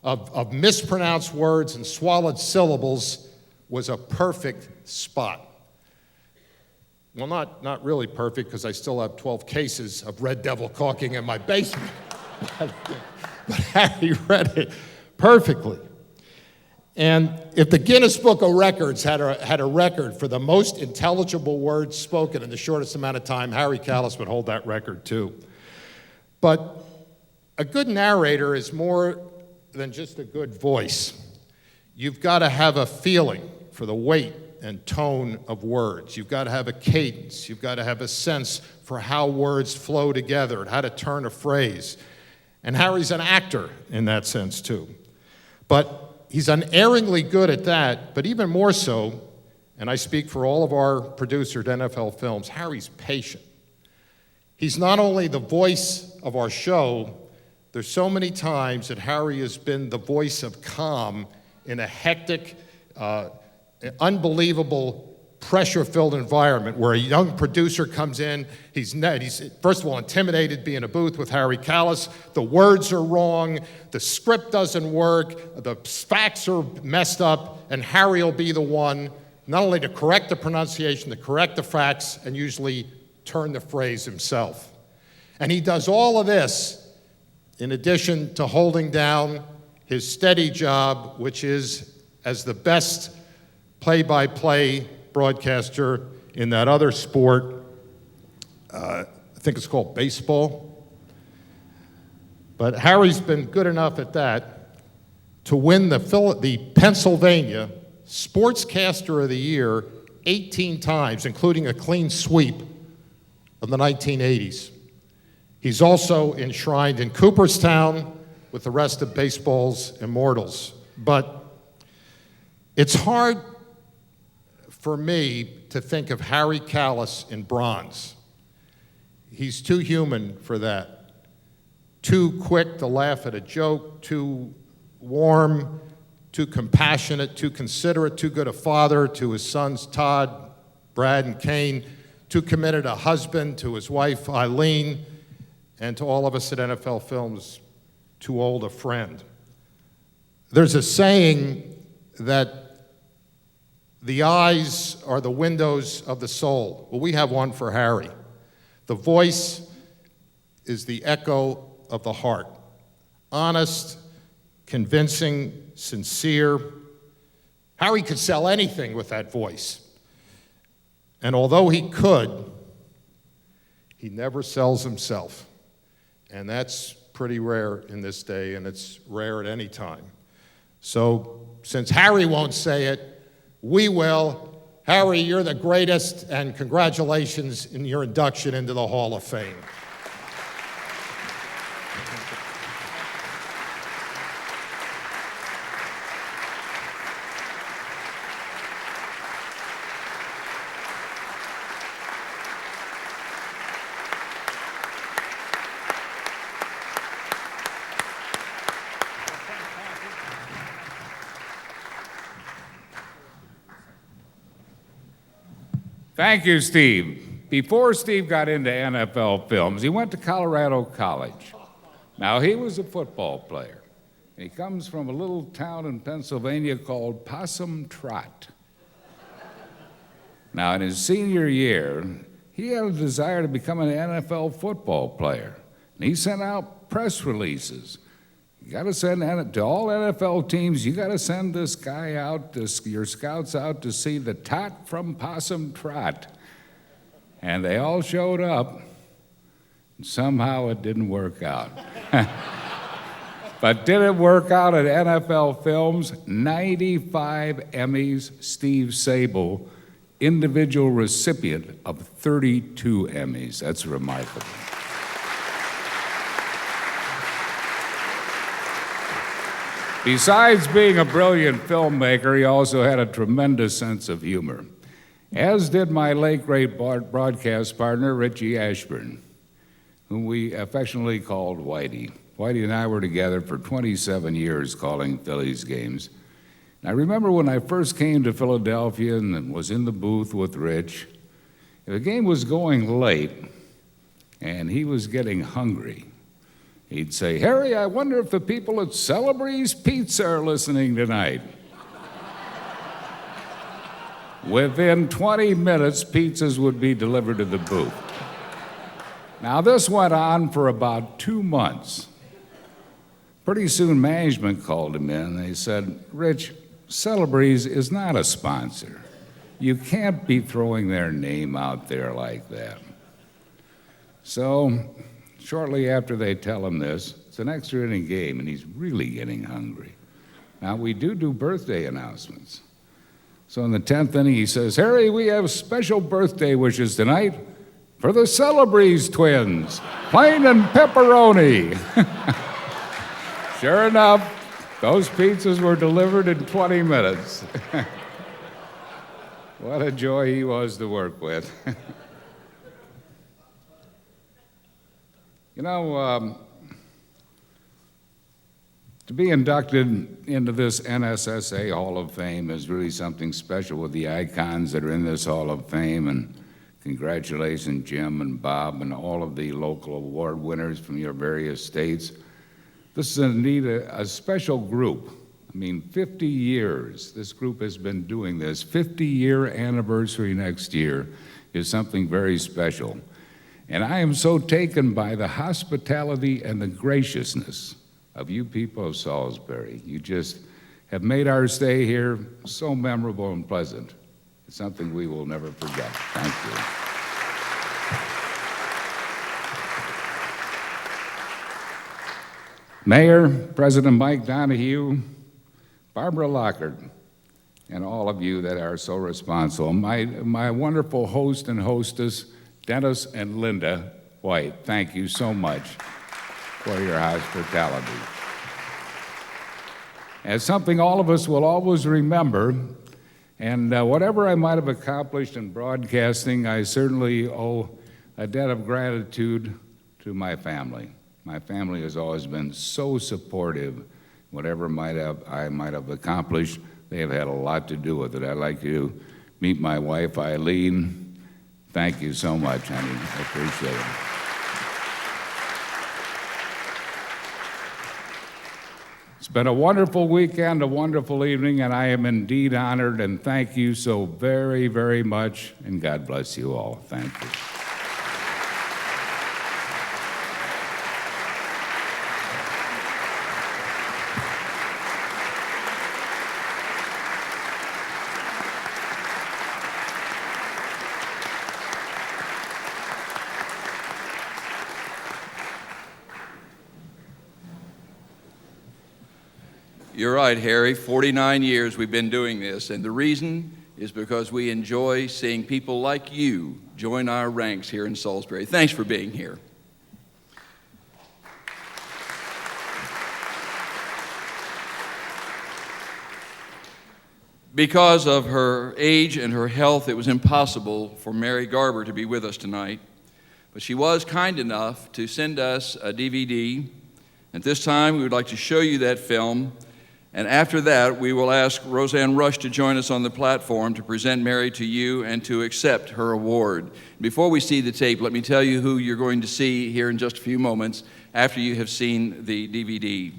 of mispronounced words and swallowed syllables was a perfect spot. Well, not really perfect, because I still have 12 cases of Red Devil Caulking in my basement. But Harry read it perfectly. And if the Guinness Book of Records had a record for the most intelligible words spoken in the shortest amount of time, Harry Callis would hold that record too. But a good narrator is more than just a good voice. You've got to have a feeling for the weight and tone of words. You've got to have a cadence. You've got to have a sense for how words flow together and how to turn a phrase. And Harry's an actor in that sense too. But he's unerringly good at that, but even more so, and I speak for all of our producers at NFL Films, Harry's patient. He's not only the voice of our show, there's so many times that Harry has been the voice of calm in a hectic, unbelievable, pressure-filled environment where a young producer comes in, he's first of all intimidated being in a booth with Harry Callis, the words are wrong, the script doesn't work, the facts are messed up, and Harry will be the one not only to correct the pronunciation, to correct the facts, and usually turn the phrase himself. And he does all of this in addition to holding down his steady job, which is as the best play-by-play broadcaster in that other sport. I think it's called baseball. But Harry's been good enough at that to win the Pennsylvania Sportscaster of the Year 18 times, including a clean sweep of the 1980s. He's also enshrined in Cooperstown with the rest of baseball's immortals. But it's hard for me to think of Harry Callis in bronze. He's too human for that. Too quick to laugh at a joke, too warm, too compassionate, too considerate, too good a father to his sons Todd, Brad, and Kane, too committed a husband to his wife Eileen, and to all of us at NFL Films, too old a friend. There's a saying that the eyes are the windows of the soul. Well, we have one for Harry. The voice is the echo of the heart. Honest, convincing, sincere. Harry could sell anything with that voice. And although he could, he never sells himself. And that's pretty rare in this day, and it's rare at any time. So, since Harry won't say it, we will. Harry, you're the greatest, and congratulations in your induction into the Hall of Fame. Thank you, Steve. Before Steve got into NFL Films, he went to Colorado College. Now, he was a football player. He comes from a little town in Pennsylvania called Possum Trot. Now, in his senior year, he had a desire to become an NFL football player. And he sent out press releases. You got to send to all NFL teams, you got to send this guy out, your scouts out to see the tot from Possum Trot. And they all showed up. And somehow it didn't work out. But did it work out at NFL Films? 95 Emmys, Steve Sabol, individual recipient of 32 Emmys. That's remarkable. Besides being a brilliant filmmaker, he also had a tremendous sense of humor, as did my late great broadcast partner, Richie Ashburn, whom we affectionately called Whitey. Whitey and I were together for 27 years calling Phillies games. And I remember when I first came to Philadelphia and was in the booth with Rich, if the game was going late and he was getting hungry, he'd say, "Harry, I wonder if the people at Salisbury's Pizza are listening tonight." Within 20 minutes, pizzas would be delivered to the booth. Now, this went on for about 2 months. Pretty soon, management called him in. They said, "Rich, Salisbury's is not a sponsor. You can't be throwing their name out there like that." So, shortly after they tell him this, it's an extra inning game, and he's really getting hungry. Now, we do birthday announcements. So in the 10th inning, he says, "Harry, we have special birthday wishes tonight for the Salisbury's twins, plain and pepperoni." Sure enough, those pizzas were delivered in 20 minutes. What a joy he was to work with. You know, to be inducted into this NSSA Hall of Fame is really something special with the icons that are in this Hall of Fame. And congratulations, Jim and Bob and all of the local award winners from your various states. This is indeed a special group. I mean, 50 years this group has been doing this. 50-year anniversary next year is something very special. And I am so taken by the hospitality and the graciousness of you people of Salisbury. You just have made our stay here so memorable and pleasant. It's something we will never forget. Thank you. Mayor, President Mike Donahue, Barbara Lockhart, and all of you that are so responsible. My wonderful host and hostess, Dennis and Linda White, thank you so much for your hospitality. As something all of us will always remember, and whatever I might have accomplished in broadcasting, I certainly owe a debt of gratitude to my family. My family has always been so supportive. Whatever I might have accomplished, they have had a lot to do with it. I'd like you to meet my wife, Eileen. Thank you so much, honey. I appreciate it. It's been a wonderful weekend, a wonderful evening, and I am indeed honored, and thank you so very, very much, and God bless you all. Thank you. You're right, Harry. 49 years we've been doing this, and the reason is because we enjoy seeing people like you join our ranks here in Salisbury. Thanks for being here. Because of her age and her health, it was impossible for Mary Garber to be with us tonight, but she was kind enough to send us a DVD. At this time, we would like to show you that film. And after that, we will ask Roseanne Rush to join us on the platform to present Mary to you and to accept her award. Before we see the tape, let me tell you who you're going to see here in just a few moments after you have seen the DVD.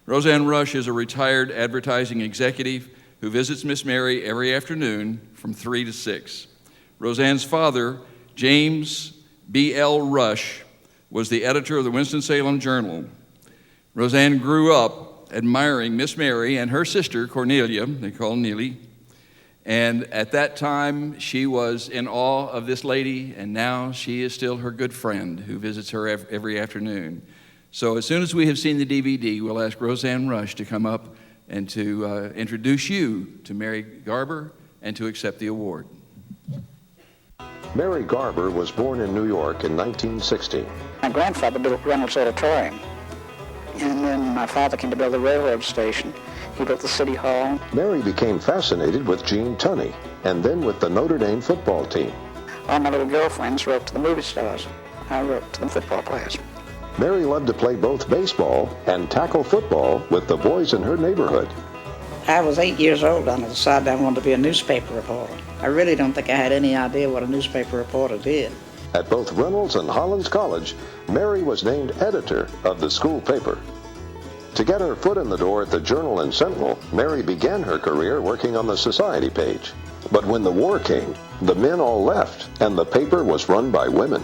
Roseanne Rush is a retired advertising executive who visits Miss Mary every afternoon from 3 to 6. Roseanne's father, James B.L. Rush, was the editor of the Winston-Salem Journal. Roseanne grew up admiring Miss Mary and her sister, Cornelia, they call Neely. And at that time, she was in awe of this lady, and now she is still her good friend who visits her every afternoon. So as soon as we have seen the DVD, we'll ask Roseanne Rush to come up and to introduce you to Mary Garber and to accept the award. Mary Garber was born in New York in 1960. My grandfather built Reynolds Auditorium. And then my father came to build the railroad station. He built the city hall. Mary became fascinated with Gene Tunney, and then with the Notre Dame football team. All my little girlfriends wrote to the movie stars. I wrote to the football players. Mary loved to play both baseball and tackle football with the boys in her neighborhood. I was 8 years old and I decided I wanted to be a newspaper reporter. I really don't think I had any idea what a newspaper reporter did. At both Reynolds and Hollins College, Mary was named editor of the school paper. To get her foot in the door at the Journal and Sentinel, Mary began her career working on the society page. But when the war came, the men all left, and the paper was run by women.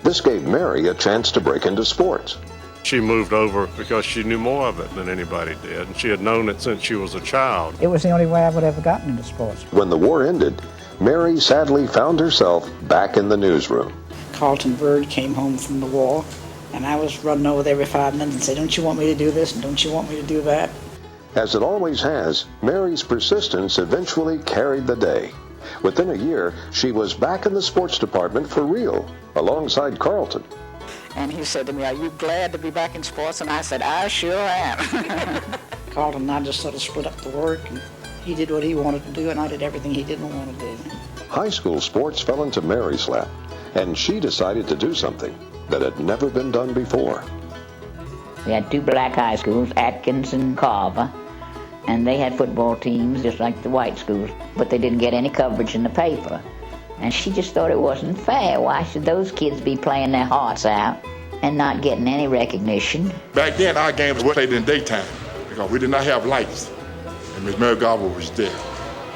This gave Mary a chance to break into sports. She moved over because she knew more of it than anybody did, and she had known it since she was a child. It was the only way I would have ever gotten into sports. When the war ended, Mary sadly found herself back in the newsroom. Carlton Bird came home from the war, and I was running over there every 5 minutes and saying, don't you want me to do this, and don't you want me to do that? As it always has, Mary's persistence eventually carried the day. Within a year, she was back in the sports department for real, alongside Carlton. And he said to me, are you glad to be back in sports? And I said, I sure am. Carlton and I just sort of split up the work, and He did what he wanted to do, and I did everything he didn't want to do. High school sports fell into Mary's lap, and she decided to do something that had never been done before. We had two black high schools, Atkins and Carver, and they had football teams just like the white schools, but they didn't get any coverage in the paper. And she just thought it wasn't fair. Why should those kids be playing their hearts out and not getting any recognition? Back then, our games were played in daytime because we did not have lights, and Miss Mary Garber was there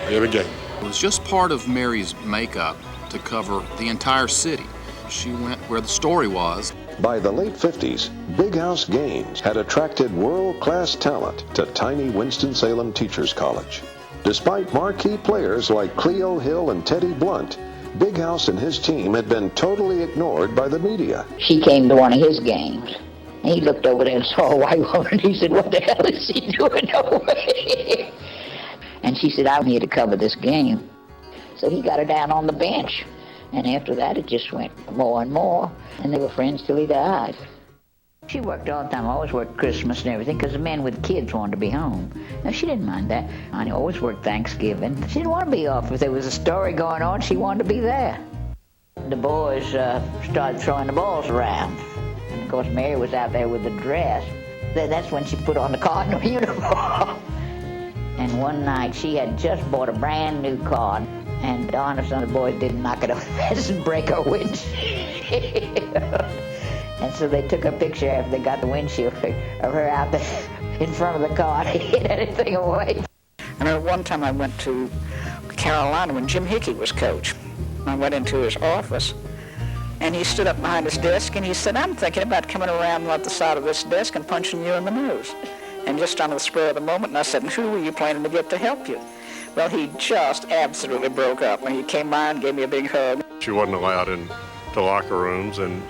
every game. It was just part of Mary's makeup to cover the entire city. She went where the story was. By the late 50s, Big House games had attracted world-class talent to tiny Winston-Salem Teachers College. Despite marquee players like Cleo Hill and Teddy Blunt, Big House and his team had been totally ignored by the media. She came to one of his games. And he looked over there and saw a white woman. He said, "What the hell is she doing over here?" And she said, "I'm here to cover this game." So he got her down on the bench. And after that, it just went more and more. And they were friends till he died. She worked all the time, always worked Christmas and everything, because the men with kids wanted to be home. Now, she didn't mind that. I always worked Thanksgiving. She didn't want to be off. If there was a story going on, she wanted to be there. The boys started throwing the balls around. And, of course, Mary was out there with the dress. That's when she put on the Cardinal uniform. And one night, she had just bought a brand new car, and darn if some of the boys didn't knock it over the fence and break her windshield. And so they took a picture after they got the windshield of her out there in front of the car to hit anything away. And at one time I went to Carolina when Jim Hickey was coach. I went into his office, and he stood up behind his desk, and he said, "I'm thinking about coming around at the side of this desk and punching you in the nose." And just on the spur of the moment, and I said, "And who were you planning to get to help you?" Well, he just absolutely broke up, and he came by and gave me a big hug. She wasn't allowed into locker rooms, and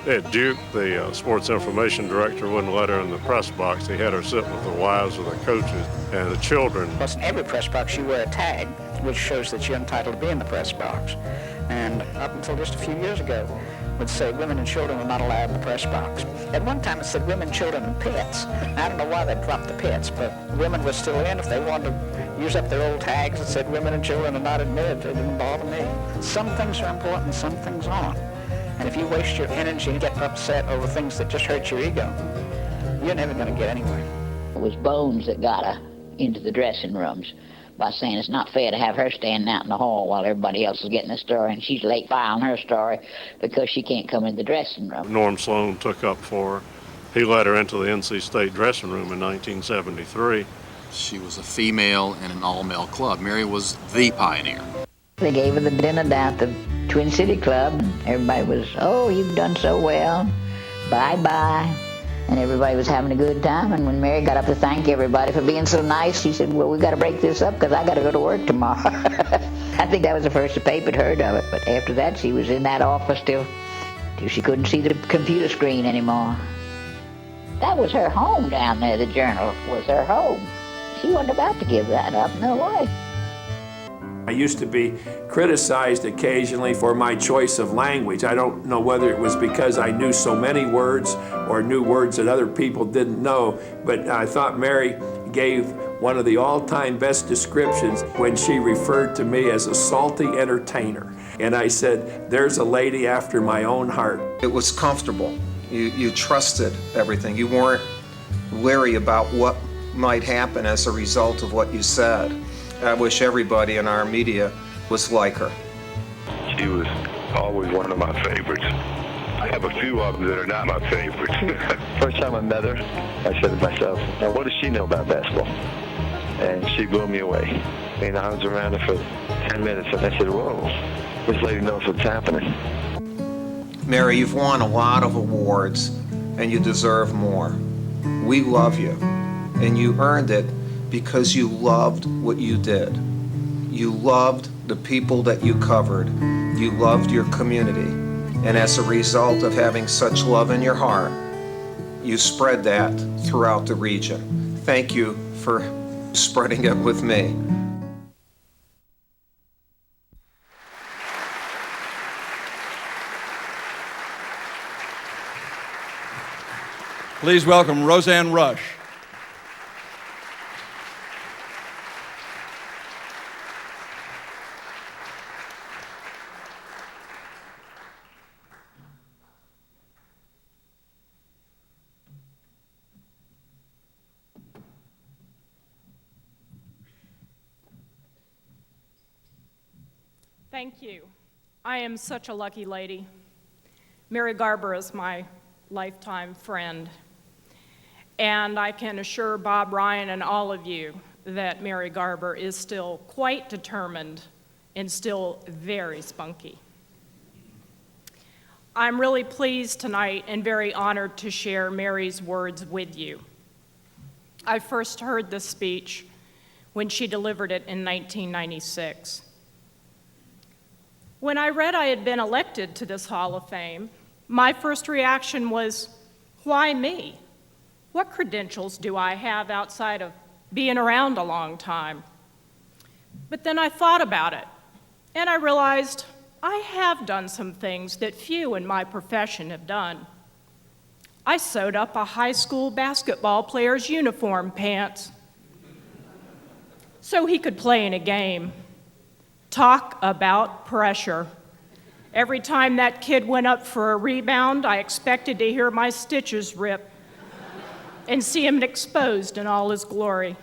at Duke, the sports information director wouldn't let her in the press box. He had her sit with the wives of the coaches and the children. Plus, in every press box, you wear a tag, which shows that you're entitled to be in the press box. And up until just a few years ago, it would say women and children were not allowed in the press box. At one time, it said women, children, and pets. I don't know why they dropped the pets, but women were still in. If they wanted to use up their old tags that said women and children are not admitted, it didn't bother me. Some things are important and some things aren't. And if you waste your energy and get upset over things that just hurt your ego, you're never going to get anywhere. It was Bones that got her into the dressing rooms by saying it's not fair to have her standing out in the hall while everybody else is getting a story, and she's late filing her story because she can't come in the dressing room. Norm Sloan took up for her. He let her into the NC State dressing room in 1973. She was a female in an all-male club. Mary was the pioneer. They gave her the dinner down at the Twin City Club, and everybody was, "Oh, you've done so well, bye-bye." And everybody was having a good time, and when Mary got up to thank everybody for being so nice, she said, "Well, we got to break this up because I got to go to work tomorrow." I think that was the first the paper had heard of it, but after that she was in that office till she couldn't see the computer screen anymore. That was her home down there. The Journal was her home. She wasn't about to give that up, no way. I used to be criticized occasionally for my choice of language. I don't know whether it was because I knew so many words or knew words that other people didn't know, but I thought Mary gave one of the all-time best descriptions when she referred to me as a salty entertainer. And I said, "There's a lady after my own heart." It was comfortable. You trusted everything. You weren't wary about what might happen as a result of what you said. I wish everybody in our media was like her. She was always one of my favorites. I have a few of them that are not my favorites. First time I met her, I said to myself, "Now what does she know about basketball?" And she blew me away. And I was around her for 10 minutes, and I said, "Whoa, this lady knows what's happening." Mary, you've won a lot of awards, and you deserve more. We love you, and you earned it because you loved what you did. You loved the people that you covered. You loved your community. And as a result of having such love in your heart, you spread that throughout the region. Thank you for spreading it with me. Please welcome Roseanne Rush. Thank you. I am such a lucky lady. Mary Garber is my lifetime friend. And I can assure Bob Ryan and all of you that Mary Garber is still quite determined and still very spunky. I'm really pleased tonight and very honored to share Mary's words with you. I first heard this speech when she delivered it in 1996. When I read I had been elected to this Hall of Fame, my first reaction was, why me? What credentials do I have outside of being around a long time? But then I thought about it, and I realized I have done some things that few in my profession have done. I sewed up a high school basketball player's uniform pants so he could play in a game. Talk about pressure. Every time that kid went up for a rebound, I expected to hear my stitches rip and see him exposed in all his glory.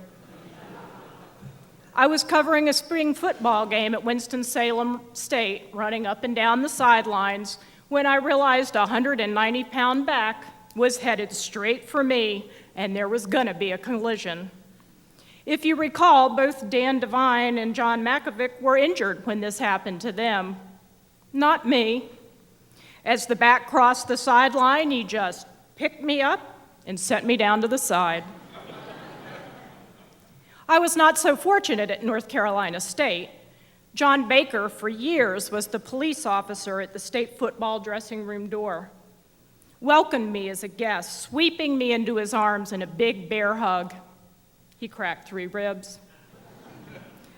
I was covering a spring football game at Winston-Salem State, running up and down the sidelines, when I realized a 190-pound back was headed straight for me, and there was gonna be a collision. If you recall, both Dan Devine and John Makovic were injured when this happened to them. Not me. As the back crossed the sideline, he just picked me up and set me down to the side. I was not so fortunate at North Carolina State. John Baker, for years, was the police officer at the state football dressing room door. Welcomed me as a guest, sweeping me into his arms in a big bear hug. He cracked 3 ribs.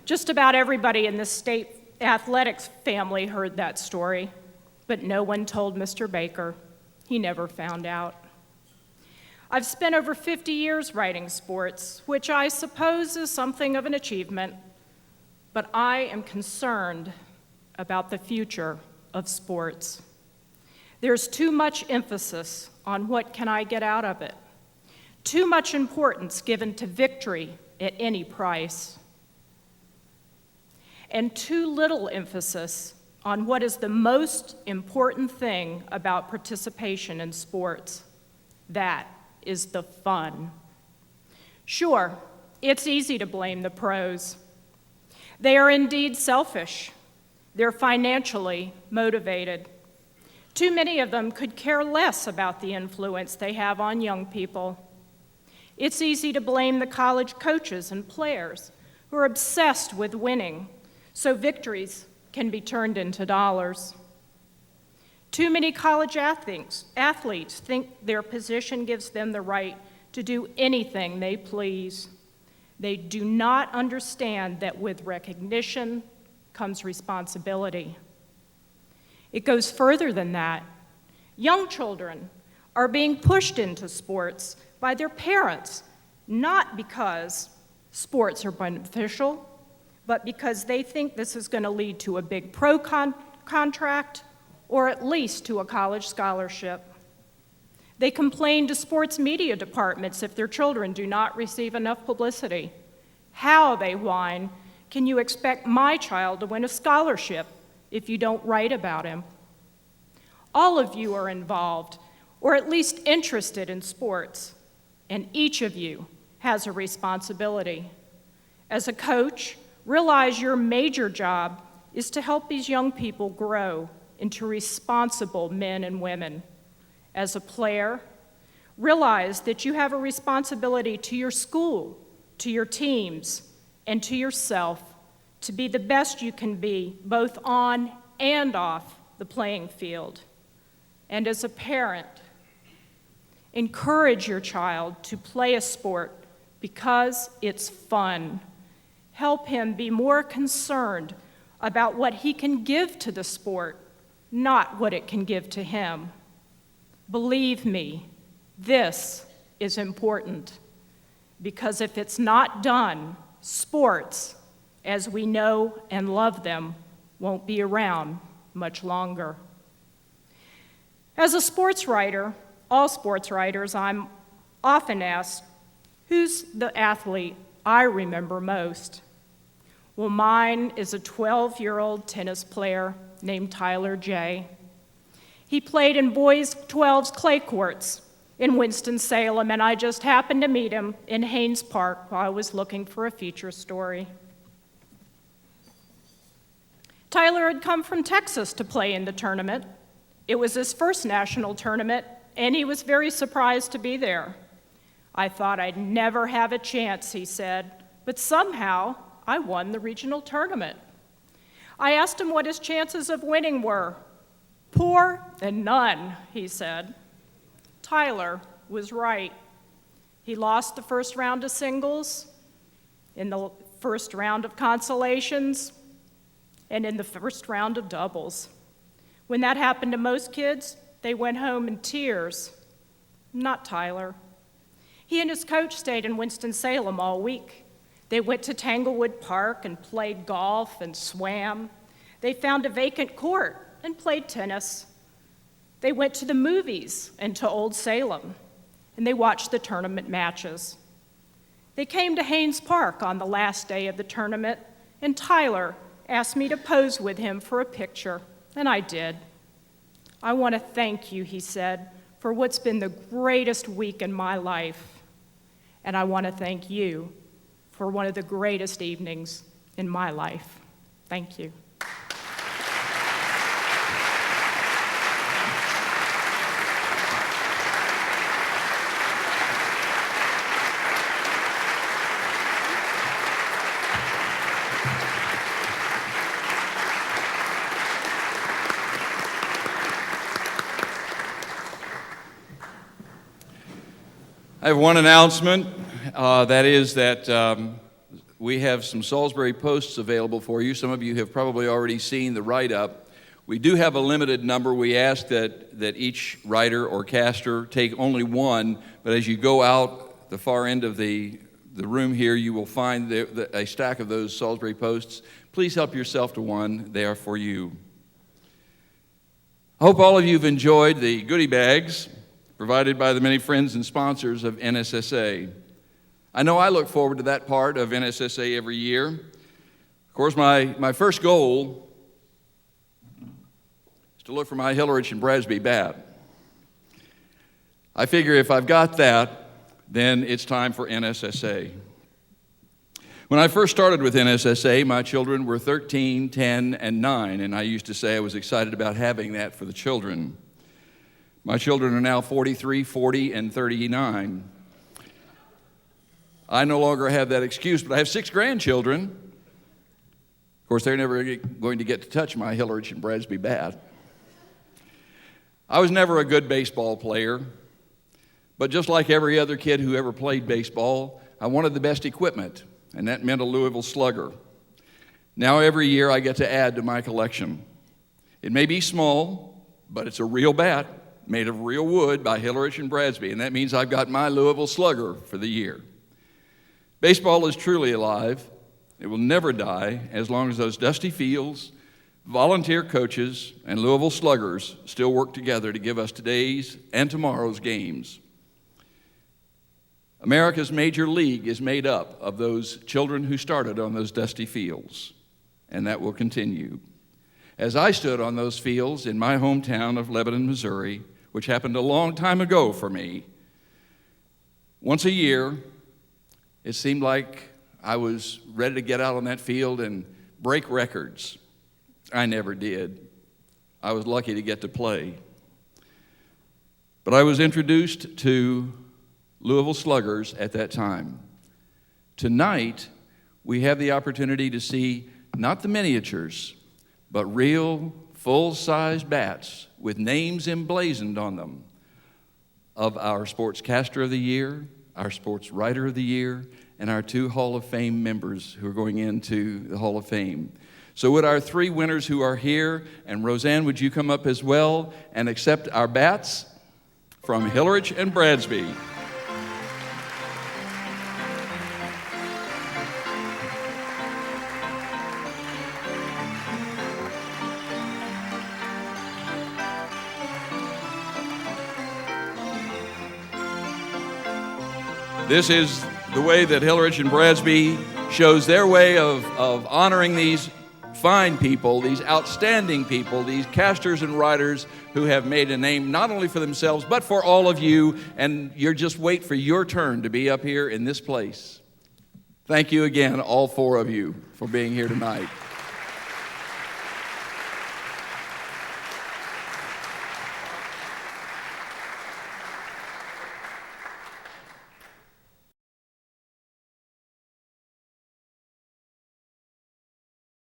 Just about everybody in the state athletics family heard that story, but no one told Mr. Baker. He never found out. I've spent over 50 years writing sports, which I suppose is something of an achievement, but I am concerned about the future of sports. There's too much emphasis on what can I get out of it. Too much importance given to victory at any price, and too little emphasis on what is the most important thing about participation in sports. That is the fun. Sure, it's easy to blame the pros. They are indeed selfish. They're financially motivated. Too many of them could care less about the influence they have on young people. It's easy to blame the college coaches and players who are obsessed with winning, so victories can be turned into dollars. Too many college athletes think their position gives them the right to do anything they please. They do not understand that with recognition comes responsibility. It goes further than that. Young children are being pushed into sports by their parents, not because sports are beneficial, but because they think this is going to lead to a big pro contract or at least to a college scholarship. They complain to sports media departments if their children do not receive enough publicity. How, they whine, can you expect my child to win a scholarship if you don't write about him? All of you are involved, or at least interested in sports, and each of you has a responsibility. As a coach, realize your major job is to help these young people grow into responsible men and women. As a player, realize that you have a responsibility to your school, to your teams, and to yourself to be the best you can be, both on and off the playing field. And as a parent, encourage your child to play a sport because it's fun. Help him be more concerned about what he can give to the sport, not what it can give to him. Believe me, this is important, because if it's not done, sports, as we know and love them, won't be around much longer. As a sports writer, all sports writers, I'm often asked, who's the athlete I remember most? Well, mine is a 12-year-old tennis player named Tyler J. He played in boys 12's clay courts in Winston-Salem, and I just happened to meet him in Haynes Park while I was looking for a feature story. Tyler had come from Texas to play in the tournament. It was his first national tournament, and he was very surprised to be there. I thought I'd never have a chance, he said, but somehow I won the regional tournament. I asked him what his chances of winning were. Poor and none, he said. Tyler was right. He lost the first round of singles, in the first round of consolations, and in the first round of doubles. When that happened to most kids, they went home in tears. Not Tyler. He and his coach stayed in Winston-Salem all week. They went to Tanglewood Park and played golf and swam. They found a vacant court and played tennis. They went to the movies and to Old Salem, and they watched the tournament matches. They came to Haynes Park on the last day of the tournament, and Tyler asked me to pose with him for a picture, and I did. I want to thank you, he said, for what's been the greatest week in my life. And I want to thank you for one of the greatest evenings in my life. Thank you. I have one announcement. That is that we have some Salisbury posts available for you. Some of you have probably already seen the write-up. We do have a limited number. We ask that each writer or caster take only one, but as you go out the far end of the room here, you will find a stack of those Salisbury posts. Please help yourself to one. They are for you. I hope all of you have enjoyed the goodie bags provided by the many friends and sponsors of NSSA. I know I look forward to that part of NSSA every year. Of course, my first goal is to look for my Hillerich and Brasby bat. I figure if I've got that, then it's time for NSSA. When I first started with NSSA, my children were 13, 10, and 9, and I used to say I was excited about having that for the children. My children are now 43, 40, and 39. I no longer have that excuse, but I have 6 grandchildren. Of course, they're never going to get to touch my Hillerich and Brasby bat. I was never a good baseball player, but just like every other kid who ever played baseball, I wanted the best equipment, and that meant a Louisville Slugger. Now every year I get to add to my collection. It may be small, but it's a real bat, made of real wood by Hillerich and Brasby, and that means I've got my Louisville Slugger for the year. Baseball is truly alive. It will never die as long as those dusty fields, volunteer coaches, and Louisville Sluggers still work together to give us today's and tomorrow's games. America's major league is made up of those children who started on those dusty fields, and that will continue. As I stood on those fields in my hometown of Lebanon, Missouri, which happened a long time ago for me, once a year, it seemed like I was ready to get out on that field and break records. I never did. I was lucky to get to play. But I was introduced to Louisville Sluggers at that time. Tonight, we have the opportunity to see not the miniatures, but real full-size bats with names emblazoned on them of our Sportscaster of the Year, our Sportswriter of the Year, and our 2 Hall of Fame members who are going into the Hall of Fame. So would our 3 winners who are here, and Roseanne, would you come up as well and accept our bats from Hillerich and Brasby. This is the way that Hillerich and Brasby shows their way of honoring these fine people, these outstanding people, these casters and writers who have made a name not only for themselves, but for all of you, and you're just wait for your turn to be up here in this place. Thank you again, all four of you, for being here tonight.